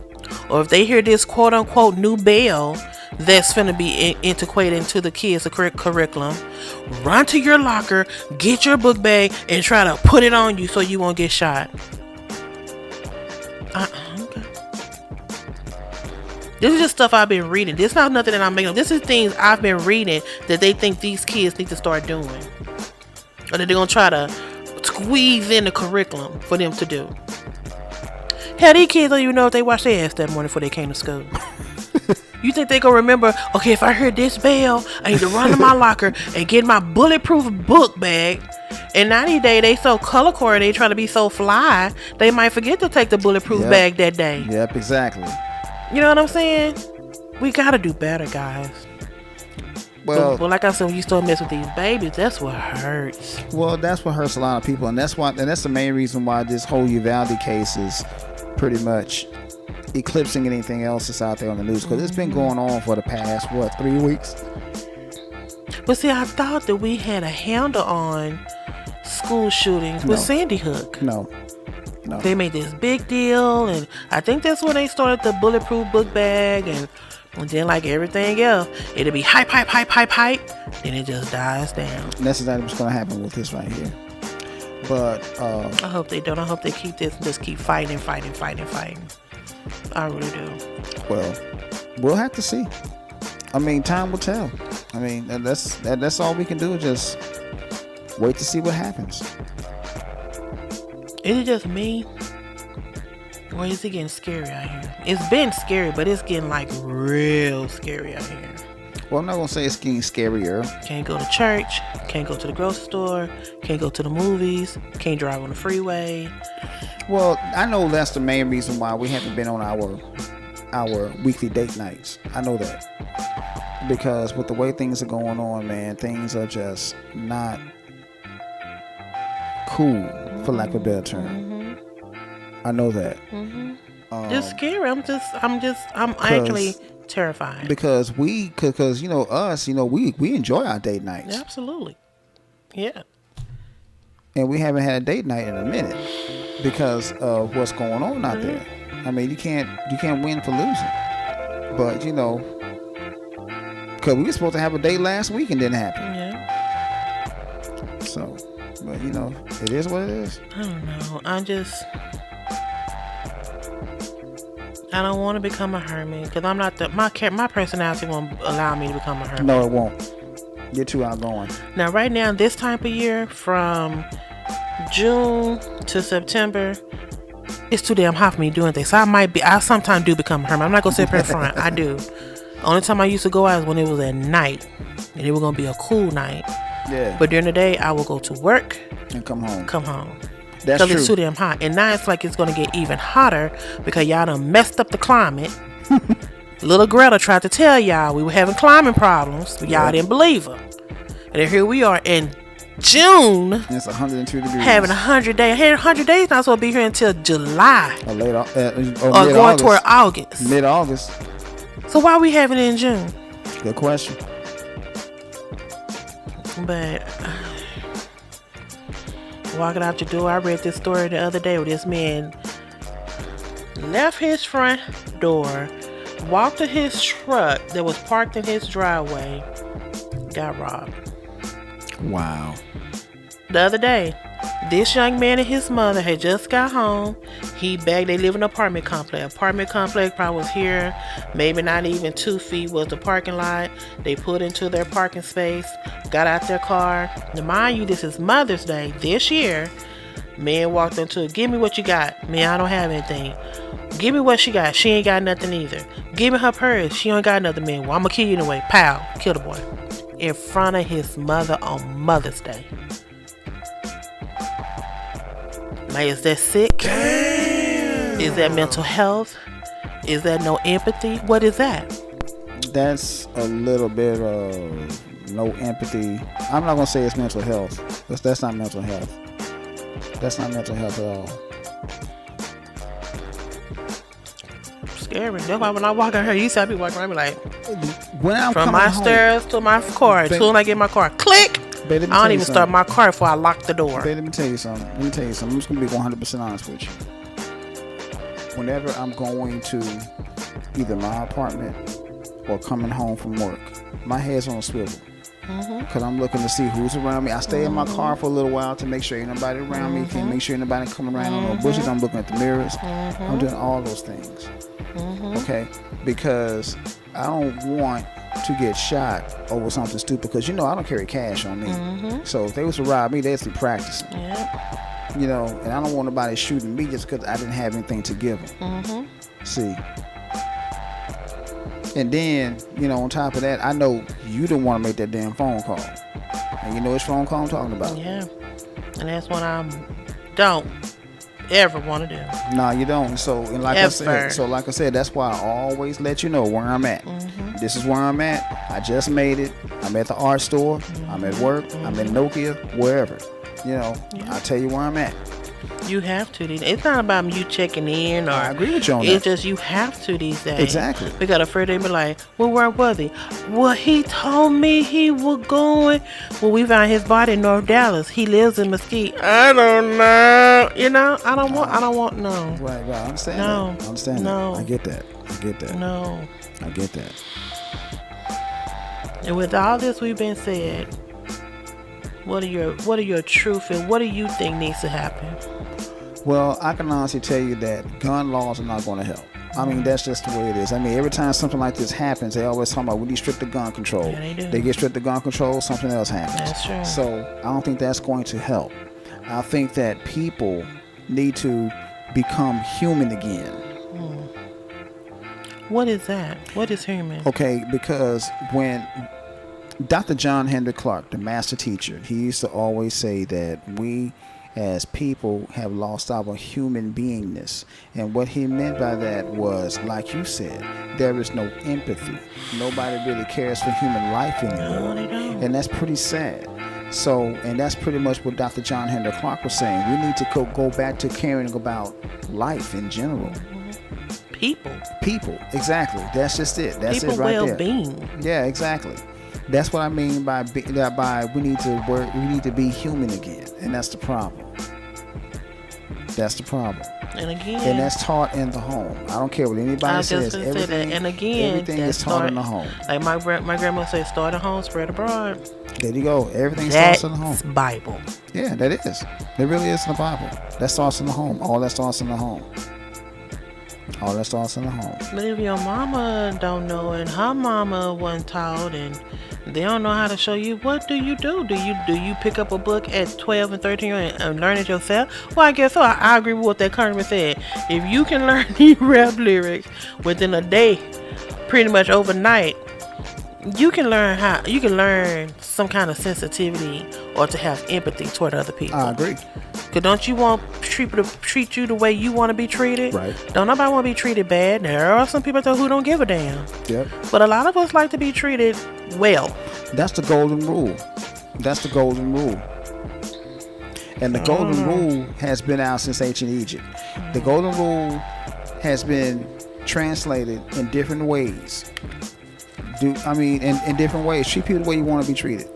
or if they hear this quote-unquote new bell that's finna be integrated into the kids' curriculum, run to your locker, get your book bag, and try to put it on you so you won't get shot. Okay. This is just stuff I've been reading. This is not nothing that I'm making up. This is things I've been reading that they think these kids need to start doing. Or that they're going to try to squeeze in the curriculum for them to do. Hell, these kids don't even know if they washed their ass that morning before they came to school. You think they going to remember, okay, if I heard this bell, I need to run to my locker and get my bulletproof book bag. And now these days, they so color-coded, they trying to be so fly, they might forget to take the bulletproof bag that day. Yep, exactly. You know what I'm saying? We got to do better, guys. Well, like I said, when you start messing with these babies, that's what hurts. Well, that's what hurts a lot of people, and that's the main reason why this whole Uvalde case is pretty much eclipsing anything else that's out there on the news, because it's been going on for the past 3 weeks. But see, I thought that we had a handle on school shootings with Sandy Hook. No. They made this big deal, and I think that's when they started the bulletproof book bag, and then like everything else, it'll be hype, then it just dies down. And that's exactly what's going to happen with this right here. But I hope they don't. I hope they keep this and just keep fighting. I really do. Well, we'll have to see. I mean, time will tell. I mean, that's all we can do is just wait to see what happens. Is it just me? Or is it getting scary out here? It's been scary, but it's getting like real scary out here. Well, I'm not going to say it's getting scarier. Can't go to church. Can't go to the grocery store. Can't go to the movies. Can't drive on the freeway. Well, I know that's the main reason why we haven't been on our weekly date nights. I know that. Because with the way things are going on, man, things are just not cool, for lack of a better term. I know that. It's scary. I'm actually terrified. Because you know us, you know, we enjoy our date nights. Absolutely. Yeah. And we haven't had a date night in a minute because of what's going on out there. I mean, you can't win for losing. But you know, because we were supposed to have a date last week and didn't happen. Yeah. So, but you know, it is what it is. I don't know. I don't want to become a hermit because I'm not my personality won't allow me to become a hermit. No, it won't. You're too outgoing. Now, right now, this time of year, from June to September, it's too damn hot for me doing things. So I sometimes do become a hermit. I'm not gonna sit up in front. I do. Only time I used to go out is when it was at night, and it was gonna be a cool night. Yeah. But during the day, I will go to work and come home. That's true. Because it's too damn hot. And now it's like it's going to get even hotter because y'all done messed up the climate. Little Greta tried to tell y'all we were having climbing problems. But y'all didn't believe her. And then here we are in June. And it's 102 degrees. Having 100 days. 100 days not supposed to be here until July. Or going toward August. Mid-August. So why are we having it in June? Good question. But walking out your door, I read this story the other day where this man left his front door, walked to his truck that was parked in his driveway, got robbed. Wow. The other day, This young man and his mother had just got home. They live in an apartment complex. Apartment complex probably was here, maybe not even 2 feet was the parking lot. They put into their parking space, got out their car. Now, mind you, this is Mother's Day this year. Man walked into it. Give me what you got. Man, I don't have anything. Give me what she got. She ain't got nothing either. Give me her purse. She ain't got nothing, man. Well, I'm gonna kill you anyway. Pow. Kill the boy. In front of his mother on Mother's Day. Like, is that sick? Damn. Is that mental health? Is that no empathy? What is that? That's a little bit of no empathy. I'm not gonna say it's mental health. That's not mental health. That's not mental health at all. Scary. That's why when I walk out here, you see I be walking around, be like, when I'm from my stairs to my car. As soon as I get my car, click. Baby, I don't even start my car before I lock the door. Baby, let me tell you something. I'm just gonna be 100% honest with you. Whenever I'm going to either my apartment or coming home from work, my head's on a swivel. Because I'm looking to see who's around me. I stay in my car for a little while to make sure ain't nobody around me. Can't make sure ain't nobody coming around on no bushes. I'm looking at the mirrors. I'm doing all those things. Okay? Because I don't want to get shot over something stupid. Because, I don't carry cash on me. So if they was to rob me, they'd be practicing. Yep. And I don't want nobody shooting me just because I didn't have anything to give them. See? And then, on top of that, I know you don't want to make that damn phone call. And you know which phone call I'm talking about. Yeah. And that's what I don't ever want to do. No, you don't. So, and like I said, that's why I always let you know where I'm at. This is where I'm at. I just made it. I'm at the art store. I'm at work. I'm at Nokia, wherever. I tell you where I'm at. You have to. It's not about you checking in or. I agree with you on it's that. just you have to these days. Exactly. We got a friend that be like, well, where was he? Well, he told me he was going. Well, we found his body in North Dallas. He lives in Mesquite. I don't know. I don't want no. Right. I understand no. that. I understand no. that. I get that. No. I get that. And with all this we've been said, what are your truth and what do you think needs to happen? Well, I can honestly tell you that gun laws are not going to help. I mean, that's just the way it is. I mean, every time something like this happens, they always talk about we need stricter gun control. Yeah, they do. They get stricter gun control, something else happens. That's true. So I don't think that's going to help. I think that people need to become human again. What is that? What is human? Okay, because when Dr. John Henry Clark, the master teacher, he used to always say that we as people have lost our human beingness. And what he meant by that was, like you said, there is no empathy. Nobody really cares for human life anymore. No, they don't. And that's pretty sad. So, and that's pretty much what Dr. John Henry Clark was saying. We need to go back to caring about life in general. People, exactly. That's just it. That's people it right there. well-being. Yeah, exactly. That's what I mean by we need to work. We need to be human again, and that's the problem. That's the problem. And that's taught in the home. I don't care what anybody says. Everything is taught in the home. Like my grandma said, start at home, spread abroad. There you go. Everything starts in the home. That's Bible. Yeah, that is. It really is in the Bible. That starts in the home. All that starts in the home. All that starts in the home. But if your mama don't know and her mama wasn't taught and they don't know how to show you, what do you do? Do you pick up a book at 12 and 13 and learn it yourself? Well, I guess so. I agree with what that Kermit said. If you can learn these rap lyrics within a day, pretty much overnight, you can learn some kind of sensitivity or to have empathy toward other people. I agree. Because don't you want people to treat you the way you want to be treated? Right. Don't nobody want to be treated bad. There are some people out there who don't give a damn. Yep. But a lot of us like to be treated well. That's the golden rule. That's the golden rule. And the golden rule has been out since ancient Egypt. The golden rule has been translated in different ways. In different ways. Treat people the way you want to be treated.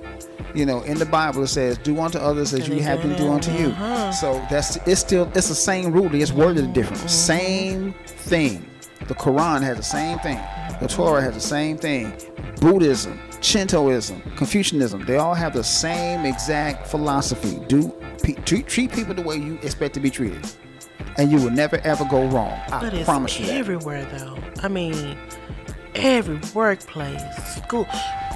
In the Bible it says, "Do unto others as you have them do unto you." So it's the same rule. It's worded different. Same thing. The Quran has the same thing. The Torah has the same thing. Buddhism, Shintoism, Confucianism, they all have the same exact philosophy. Treat people the way you expect to be treated, and you will never ever go wrong. But I it's promise you that. everywhere, though. I mean, every workplace, school.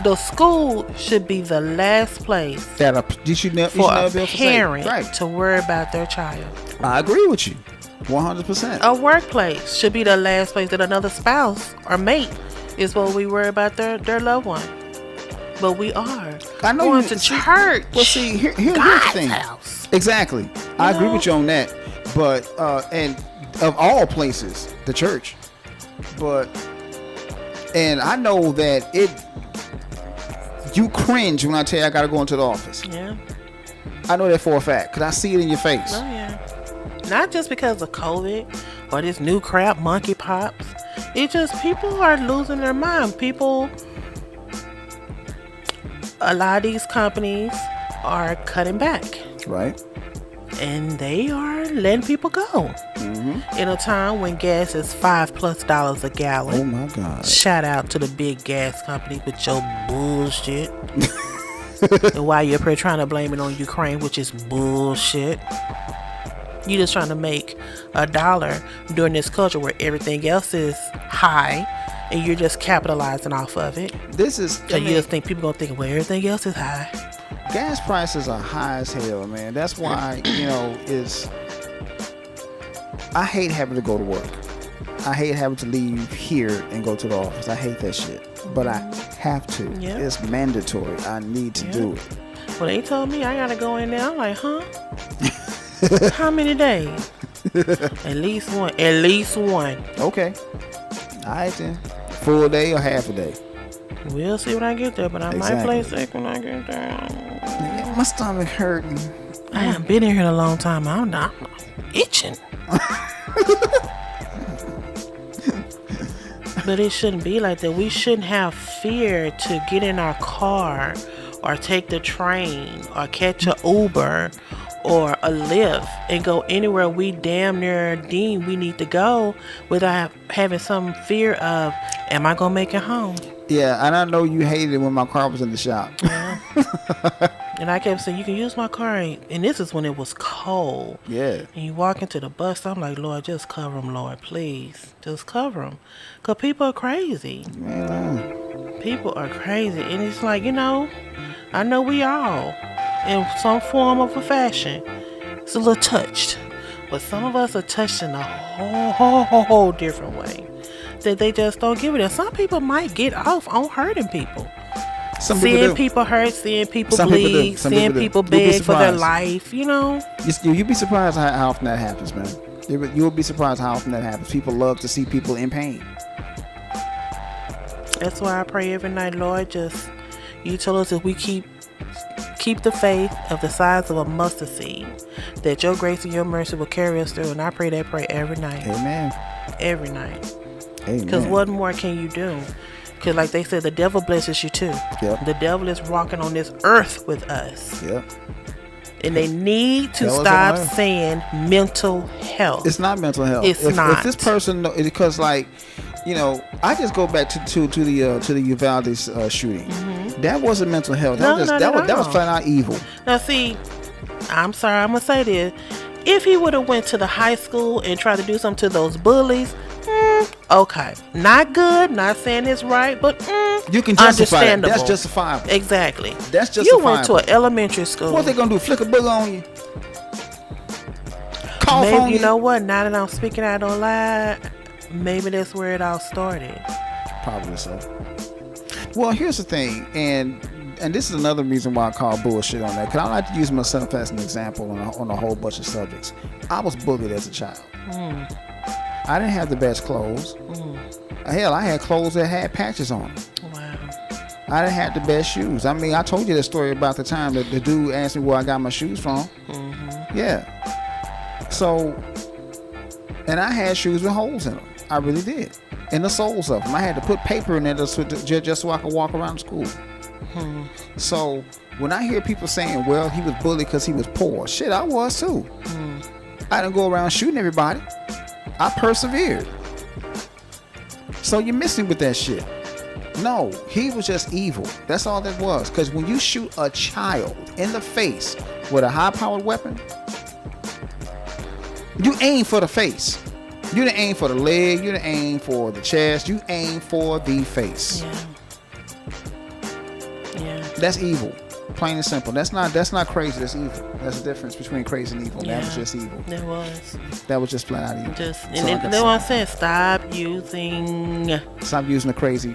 The school should be the last place For a parent to worry about their child. I agree with you, 100%. A workplace should be the last place that another spouse or mate is what we worry about their loved one. But we are. I know going you, to church. Well, see, here's the thing. House. Exactly. I agree with you on that. But and of all places, the church. And I know that you cringe when I tell you I gotta go into the office. Yeah. I know that for a fact because I see it in your face. Oh yeah. Not just because of COVID or this new crap, monkeypox. It's just people are losing their mind. A lot of these companies are cutting back. Right. And they are letting people go. Mm-hmm. In a time when gas is $5+ a gallon. Oh my God. Shout out to the big gas company with your bullshit. And while you're up here trying to blame it on Ukraine, which is bullshit. You're just trying to make $1 during this culture where everything else is high. And you're just capitalizing off of it. You just think people gonna think, well, everything else is high. Gas prices are high as hell, man. That's why, I hate having to go to work. I hate having to leave here and go to the office. I hate that shit. But I have to. Yeah. It's mandatory. I need to do it. Well, they told me I gotta go in there. I'm like, huh? How many days? At least one. Okay. All right then. Full day or half a day? We'll see when I get there, but I might play sick when I get there. Yeah, my stomach hurting. I haven't been in here in a long time. I'm itching. But it shouldn't be like that. We shouldn't have fear to get in our car or take the train or catch an Uber or a Lyft and go anywhere we damn near deem we need to go without having some fear of, am I going to make it home? Yeah, and I know you hated it when my car was in the shop. Yeah. And I kept saying, you can use my car. And this is when it was cold. Yeah. And you walk into the bus, I'm like, Lord, just cover them, Lord, please. Just cover them. Because people are crazy. Man. People are crazy. And it's like, I know we all, in some form of a fashion, it's a little touched. But some of us are touched in a whole different way. That they just don't give it. And some people might get off on hurting people. Seeing people hurt, seeing people bleed, seeing people beg for their life, You'd be surprised how often that happens, man. You'll be surprised how often that happens. People love to see people in pain. That's why I pray every night, Lord, you told us if we keep the faith of the size of a mustard seed, that your grace and your mercy will carry us through. And I pray that prayer every night. Amen. Every night. Amen. Because what more can you do? Because like they said, the devil blesses you too. Yep. The devil is walking on this earth with us. Yep. And they need to stop saying mental health. It's not mental health. It's not. If this person, because I just go back to the Uvalde shooting. Mm-hmm. That wasn't mental health. That was flat out evil. Now see, I'm sorry, I'm gonna say this. If he would have went to the high school and tried to do something to those bullies, okay, not good. Not saying it's right, but you can justify it. Understandable. That's justifiable. Exactly. That's justifiable. You went to an elementary school. What they gonna do? Flick a booger on you? Cough maybe on you? You know what? Now that I'm speaking out on lie, maybe that's where it all started. Probably so. Well, here's the thing, and this is another reason why I call bullshit on that. Because I like to use myself as an example on a whole bunch of subjects. I was bullied as a child. I didn't have the best clothes. Hell, I had clothes that had patches on them. Wow. I didn't have the best shoes. I mean, I told you that story about the time that the dude asked me where I got my shoes from. Mm-hmm. Yeah. So, and I had shoes with holes in them. I really did. In the soles of them. I had to put paper in there just so I could walk around school. So, when I hear people saying, well, he was bullied because he was poor. Shit, I was too. I didn't go around shooting everybody. I persevered. So you're missing with that shit. No, he was just evil. That's all that was. Because when you shoot a child in the face with a high-powered weapon, you aim for the face. You didn't aim for the leg. You didn't aim for the chest. You aim for the face. Yeah. That's evil. Plain and simple. That's not crazy. That's evil. That's the difference between crazy and evil. Yeah. That was just evil. That was. That was just flat out evil. And that's what I'm saying. Stop using the crazy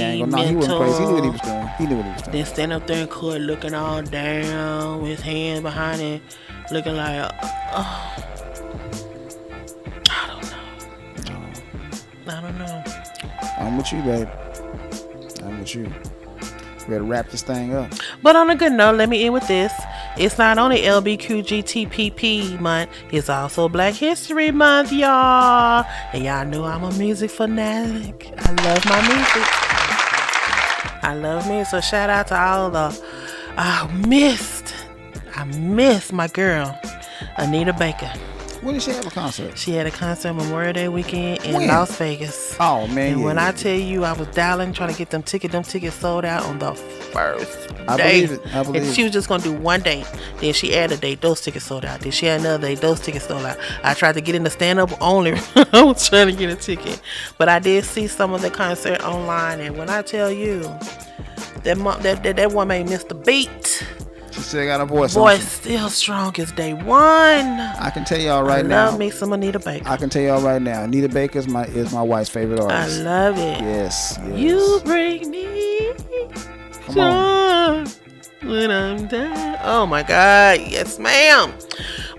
angle. No, he wasn't crazy. He knew what he was doing. Then stand up there in court looking all down with his hands behind him, looking like, oh. I don't know. I'm with you, babe. I'm with you. We gotta wrap this thing up. But on a good note, let me end with this. It's not only LBQGTPP month, it's also Black History Month, y'all. And y'all know I'm a music fanatic. I love my music. I love music. So shout out to all the I miss my girl, Anita Baker. When did she have a concert? She had a concert Memorial Day weekend in when? Las Vegas. Oh, man. And when I tell you, I was dialing, trying to get them tickets sold out on the first day. I believe it. And she was just going to do one day. Then she added a date. Those tickets sold out. Then she had another day. Those tickets sold out. I tried to get in the stand-up only. I was trying to get a ticket. But I did see some of the concert online. And when I tell you, that woman missed the beat. She still got a voice. Voice still strong as day one. I can tell y'all right now. I love me some Anita Baker. I can tell y'all right now. Anita Baker is my wife's favorite artist. I love it. Yes. You bring me joy when I'm down. Oh my God. Yes, ma'am.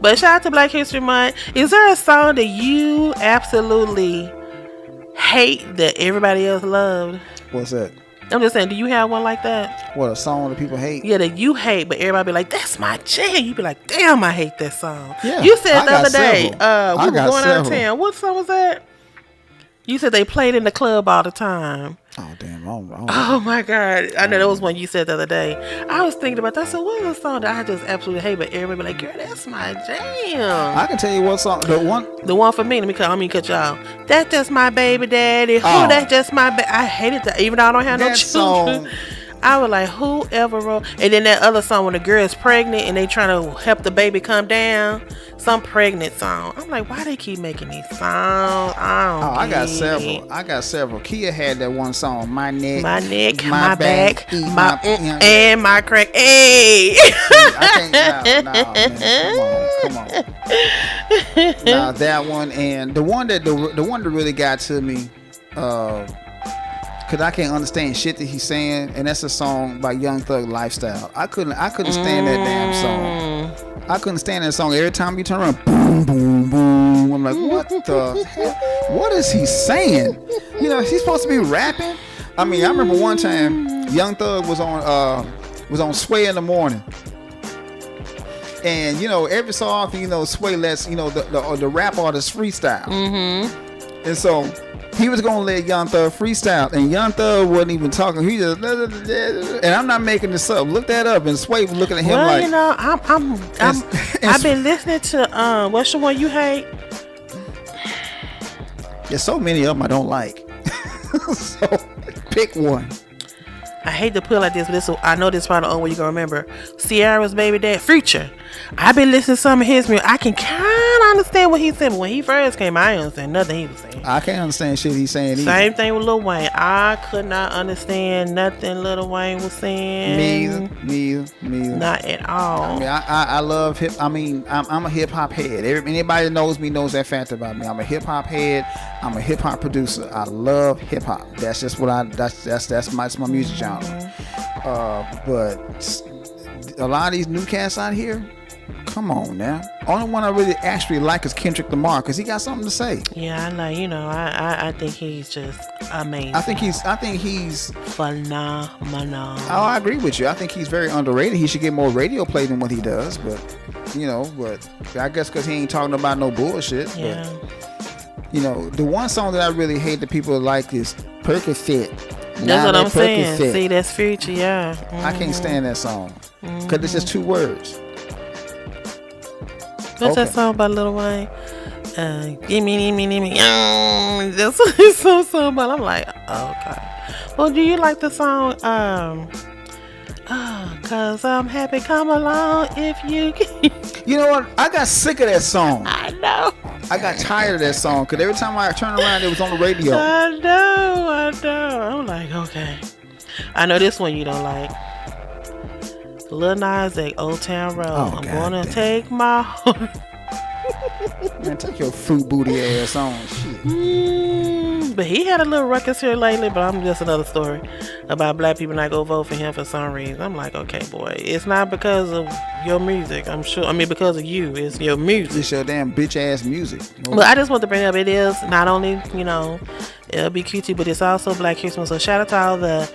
But shout out to Black History Month. Is there a song that you absolutely hate that everybody else loved? What's that? I'm just saying, do you have one like that? What, a song that people hate? Yeah, that you hate, but everybody be like, that's my jam. You be like, damn, I hate that song. Yeah, you said the other day, we were going out of town. What song was that? You said they played in the club all the time. Oh, damn. Wrong. Oh, my God. I know that was one you said the other day. I was thinking about that. So what is a song that I just absolutely hate, but everybody be like, girl, that's my jam. I can tell you what song. The one for me. Let me cut y'all. That's just my baby daddy. Oh. That's just my I hated that. Even though I don't have no children. I was like, whoever wrote. And then that other song when the girl is pregnant and they trying to help the baby come down. Some pregnant song. I'm like, why they keep making these songs? I got several. Killa had that one song, My Neck, My Back, and My Crack. Hey! I can't. Come on. Now that one and the one that really got to me, cause I can't understand shit that he's saying, and that's a song by Young Thug Lifestyle. I couldn't stand that damn song. I couldn't stand that song. Every time you turn around, boom, boom, boom. I'm like, what the hell? What is he saying? You know, he's supposed to be rapping. I mean, I remember one time Young Thug was on Sway in the Morning. And you know, every so often, Sway lets the rap artist freestyle. Mm-hmm. And so he was gonna let Young Thug freestyle, and Young Thug wasn't even talking. He just, and I'm not making this up. Look that up, and Sway was looking at him like. I've been listening to what's the one you hate? There's so many of them I don't like. So pick one. I hate to put it like this, but I know this is probably the only way you're going to remember. Sierra's baby dad, Future. I've been listening to some of his music. I can kind of understand what he's saying, but when he first came, I didn't understand nothing he was saying. I can't understand shit he's saying either. Same thing with Lil Wayne. I could not understand nothing Lil Wayne was saying. Me either. Not at all. I mean, I love hip. I mean, I'm a hip hop head. Anybody that knows me knows that fact about me. I'm a hip hop head. I'm a hip hop producer. I love hip hop. That's just what that's my music genre. But a lot of these new cats out here, come on now. Only one I really actually like is Kendrick Lamar because he got something to say. Yeah, I think he's just amazing. I think he's phenomenal. Oh, I agree with you. I think he's very underrated. He should get more radio play than what he does. But I guess because he ain't talking about no bullshit. Yeah. But the one song that I really hate that people like is Percocet. That's what I'm saying. See, that's Future, yeah. Mm-hmm. I can't stand that song because it's just two words. What's that song by Lil Wayne? Give me. That's what it's so but I'm like, okay. Well, do you like the song? Cause I'm happy. Come along if you can. You know what? I got sick of that song. I know. I got tired of that song because every time I turned around, it was on the radio. I know. I'm like, okay. I know this one you don't like. Lil Nas X, Old Town Road. I'm gonna take my heart. Man, take your fruit booty ass on. Shit. But he had a little ruckus here lately, but I'm just another story about black people not go vote for him for some reason. I'm like, okay, boy, it's not because of your music. I'm sure. I mean, because of you. It's your music. It's your damn bitch ass music. But I just want to bring up, it is not only, LBQT, but it's also Black Christmas. So shout out to all the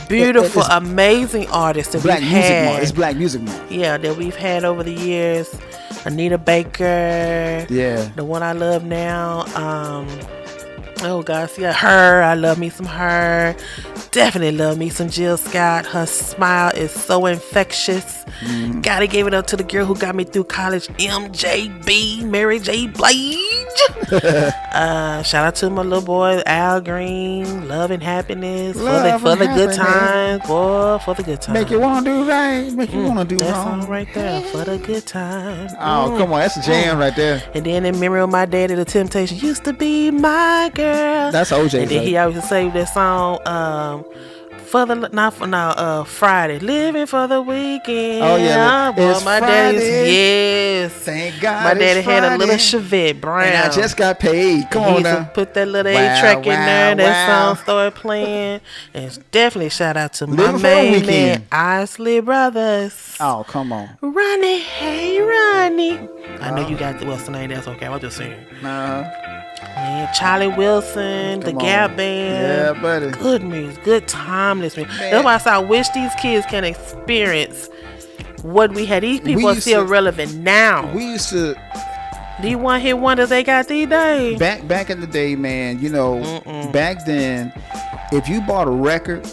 beautiful, amazing artists that we've had. It's Black Music Month. Yeah, that we've had over the years. Anita Baker. Yeah. The one I love now. Oh gosh, yeah, her. I love me some her. Definitely love me some Jill Scott. Her smile is so infectious. Gotta give it up to the girl who got me through college, MJB, Mary J. Blige. Shout out to my little boy Al Green. Love and happiness for the good times, boy, for the good times. Make you wanna do right, make you wanna do that's wrong. That's right there, for the good times. Oh, come on, that's a jam right there. And then in memory of my daddy, The Temptation used to be my girl. That's OJ. And then he always say that song, Friday, living for the weekend. Oh yeah, boy, my daddy's, yes. Thank God. My daddy had a little Friday. Chevette brown. And I just got paid. Come he on used now. to put that little A-track in there. That song started playing. And definitely shout out to my main man, Isley Brothers. Oh, come on. Ronnie, hey Ronnie. I know you got what's the name? That's okay. I'm just saying. Man, Charlie Wilson, the Gap Band. Yeah, buddy. Good music, good timeless music. That's why I wish these kids can experience what we had. These people are still relevant now. We used to. These one-hit wonders they got these days. Back in the day, man, back then, if you bought a record,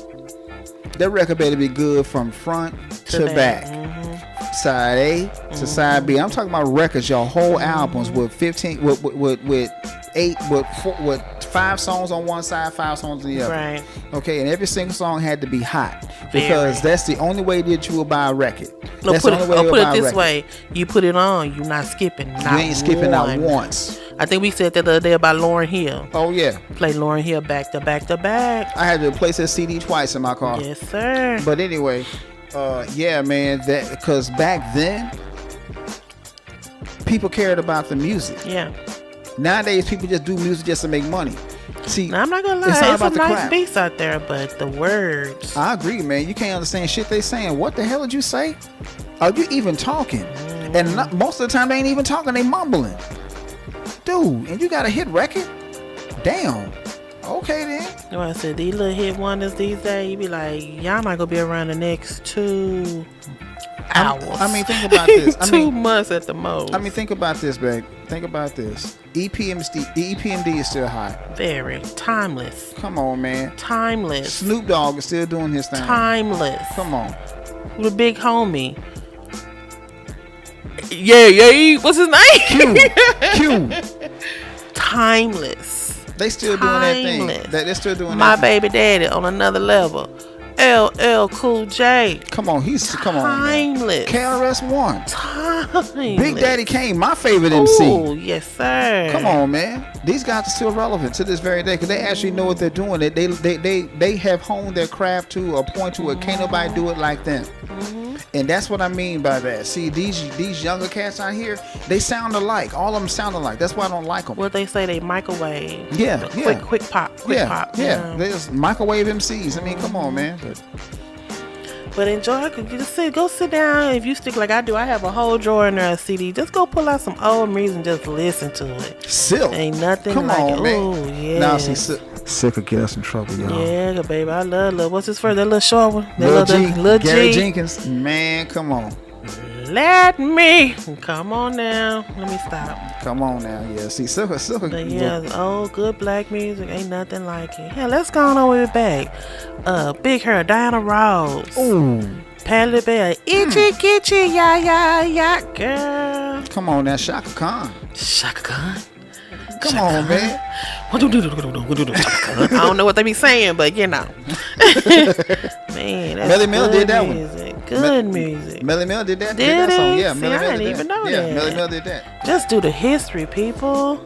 that record better be good from front to back. Side A to side B. I'm talking about records, your whole albums with 15 with 5 songs on one side, 5 songs on the other. Right. Okay, and every single song had to be hot because that's the only way that you will buy a record. That's the only way put it this way: you put it on, you're not skipping. You ain't skipping out once. I think we said that the other day about Lauryn Hill. Oh yeah, play Lauryn Hill back to back to back. I had to replace that CD twice in my car. Yes, sir. But anyway, yeah, man, that because back then people cared about the music. Yeah. Nowadays, people just do music just to make money. See, now, I'm not gonna lie, it's some nice beats out there, but the words. I agree, man. You can't understand shit they saying. What the hell did you say? Are you even talking? And most of the time, they ain't even talking. They mumbling. Dude, and you got a hit record? Damn. Okay, then. You know what I said? These little hit wonders these days, you be like, y'all not gonna be around the next 2 hours. I mean, think about this. 2 months at the most. I mean, think about this, babe. Think about this. EPMD is still hot. Very timeless. Come on, man. Timeless. Snoop Dogg is still doing his thing. Timeless. Come on. The big homie. Yeah. What's his name? Q. Timeless. They still doing that thing. They're still doing My that baby daddy on another level. LL Cool J. Come on, timeless. KRS-One. Timeless. Big Daddy Kane, my favorite MC. Oh, yes, sir. Come on, man. These guys are still relevant to this very day because they actually know what they're doing. They have honed their craft to a point to where can't nobody do it like them. And that's what I mean by that. See, these younger cats out here, they sound alike. All of them sound alike. That's why I don't like them. What they say, they microwave. Yeah. Quick pop. Yeah. There's microwave MCs. I mean, come on, man. But enjoy. Go sit down. If you stick like I do, I have a whole drawer in there of CD. Just go pull out some old music and just listen to it. Silk. Ain't nothing come like on, it. Man. Ooh, yeah. Now see, Silk will get us in trouble, y'all. Yeah, baby. I love. What's his first? That little short one. Lil G. Gary G. Jenkins. Man, come on. Let me. Come on now. Let me stop. Come on now. Yeah. See, Silk. But yeah, old good black music. Ain't nothing like it. Yeah, let's go on over back. Big Her, Diana Ross. Ooh. Patti LaBelle, itchy, kitchy, yeah, girl. Come on now, Shaka Khan. Shaka Khan. Come on, man. I don't know what they be saying, but you know. Man, that's Melly Mel did that music. Good music. Melly Mel did that. Did that song. he? Yeah, See, Melly I Mel didn't did even that. know Yeah, that. Melly Mel did that. Just do the history, people.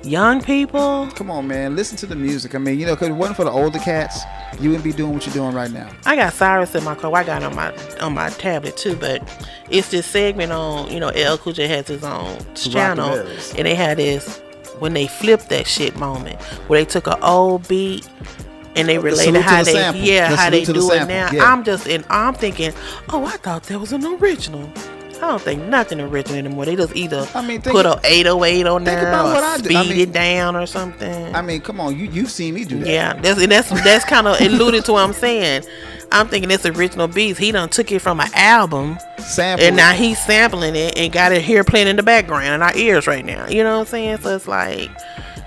Young people. Come on, man. Listen to the music. I mean, you know, because if it wasn't for the older cats, you wouldn't be doing what you're doing right now. I got Cyrus in my car. I got it on my tablet too, but it's this segment on, you know, LL Cool J has his own channel, and they had this when they flipped that shit moment where they took an old beat and they related how they do it now. Yeah. I'm thinking, oh, I thought that was an original. I don't think nothing original anymore. They just either put an 808 on there or speed it down or something. I mean, come on, you've seen me do that. Yeah, that's kind of alluded to what I'm saying. I'm thinking it's original beats. He done took it from an album, and now he's sampling it and got it here playing in the background in our ears right now. You know what I'm saying? So it's like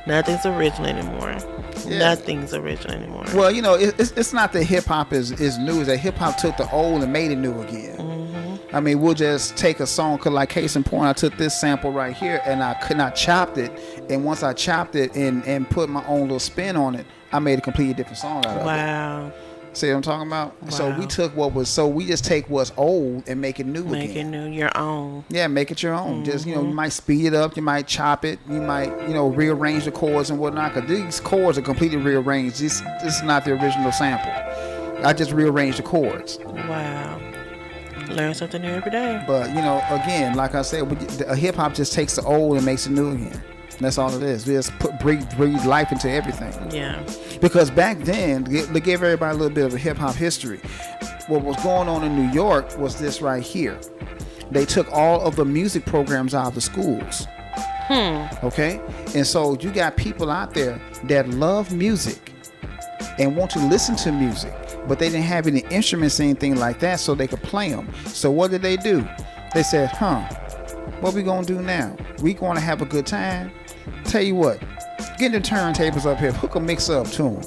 nothing's original anymore. Yeah. Nothing's original anymore. Well, you know, it's not that hip hop is new. It's that hip hop took the old and made it new again. I mean, we'll just take a song, cause like case in point, I took this sample right here and I chopped it, and once I chopped it and put my own little spin on it, I made a completely different song out of it. Wow. See what I'm talking about? Wow. So we just take what's old and make it new again. Make it new, your own. Yeah, make it your own. Just, you know, you might speed it up, you might chop it, you might, you know, rearrange the chords and whatnot, because these chords are completely rearranged. This is not the original sample. I just rearranged the chords. Wow. Learn something new every day. But, you know, again, like I said, hip hop just takes the old and makes it new again. That's all it is. We just breathe life into everything. Yeah. Because back then, to give everybody a little bit of a hip hop history, what was going on in New York was this right here. They took all of the music programs out of the schools. Okay? And so you got people out there that love music and want to listen to music, but they didn't have any instruments or anything like that so they could play them. So what did they do? They said, what we gonna do now? We gonna have a good time? Tell you what, get the turntables up here, hook a mixer up to them.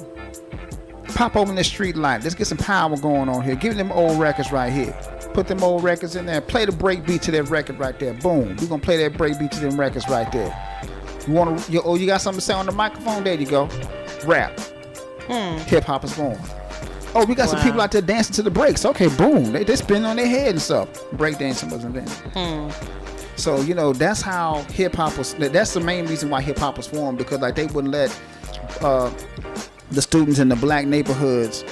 Pop open the street light, let's get some power going on here. Give them old records right here. Put them old records in there. Play the break beat to that record right there. Boom. We're gonna play that break beat to them records right there. You got something to say on the microphone? There you go. Rap. Hip hop is going. Oh, we got some people out there dancing to the breaks. Okay, boom. They spin on their head and stuff. Break dancing was invented. So, you know, that's how hip hop was. That's the main reason why hip hop was formed, because like they wouldn't let the students in the black neighborhoods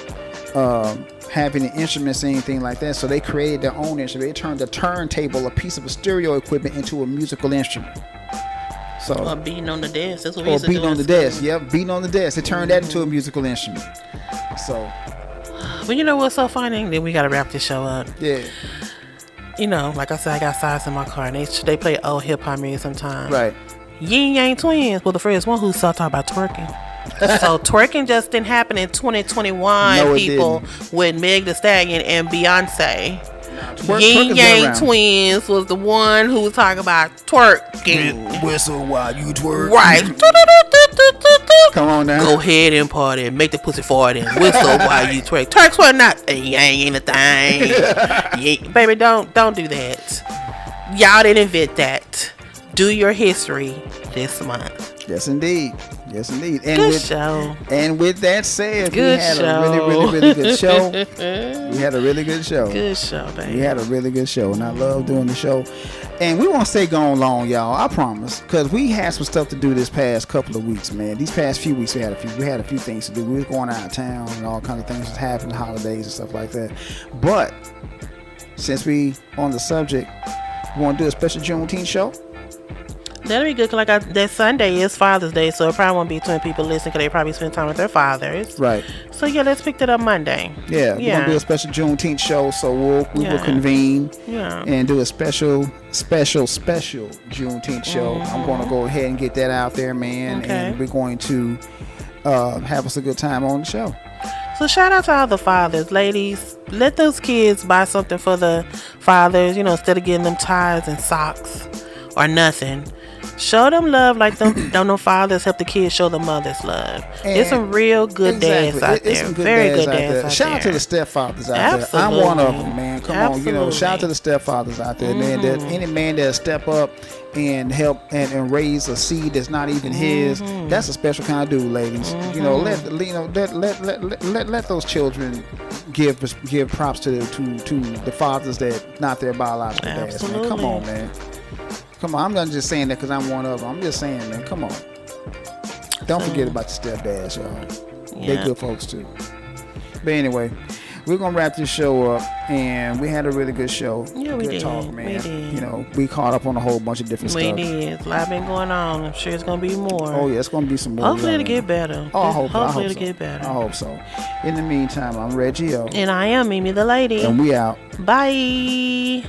have any instruments or anything like that. So they created their own instrument. They turned the turntable, a piece of a stereo equipment, into a musical instrument. So, or beating on the desk. That's what we used to do. Or beating on the desk. Yep, beating on the desk. They turned that into a musical instrument. So. But you know what's so funny? Then we gotta wrap this show up. Yeah. You know, like I said, I got Cyrus in my car, and they play old hip hop music sometimes. Right. Yin Yang Twins was the first one who started talking about twerking. So twerking just didn't happen in 2021. No, people didn't. With Meg Thee Stallion and Beyonce. Twerk Yin Yang Twins was the one who was talking about twerking. Whistle while you twerk. Right. Come on now. Go ahead and party. Make the pussy fart and whistle while you twerk. Twerk's what not. Yang ain't a thing. Yeah, baby, don't do that. Y'all didn't invent that. Do your history this month. Yes, indeed. Yes, indeed. And good show. And with that said, good we had show. a really good show. We had a really good show. Good show, baby. We had a really good show, and I love doing the show. And we won't stay gone long, y'all. I promise, because we had some stuff to do this past couple of weeks, man. These past few weeks, we had a few things to do. We were going out of town, and all kinds of things was happening, holidays and stuff like that. But since we on the subject, we want to do a special Juneteenth show. That'll be good, because that Sunday is Father's Day, so it probably won't be too many people listening, because they probably spend time with their fathers. Right. So yeah, let's pick that up Monday. Yeah, we're gonna do a special Juneteenth show, so we will convene and do a special Juneteenth show. I'm gonna go ahead and get that out there, man, and we're going to have us a good time on the show. So shout out to all the fathers, ladies. Let those kids buy something for the fathers, instead of getting them ties and socks or nothing. Show them love like them. Don't know fathers help the kids show the mothers love. There's some real good dads out there. Some good Very dads good dads out there. Shout out to the stepfathers out there. I'm one of them, man. Come on, shout out to the stepfathers out there, man. That any man that step up and help and raise a seed that's not even his, that's a special kind of dude, ladies. Let those children give props to the fathers that not their biological dads, man. Come on, man. Come on, I'm not just saying that because I'm one of them. I'm just saying, man, come on. Don't forget about your stepdads, y'all. Yeah. They're good folks, too. But anyway, we're going to wrap this show up, and we had a really good show. Yeah, we did. Talk, man. We did. We caught up on a whole bunch of different stuff. We did. A lot been going on. I'm sure it's going to be more. Oh, yeah, it's going to be some more. Hopefully it'll get better. Oh, Hopefully it'll get better. I hope so. In the meantime, I'm Reggie O. And I am Mimi the Lady. And we out. Bye.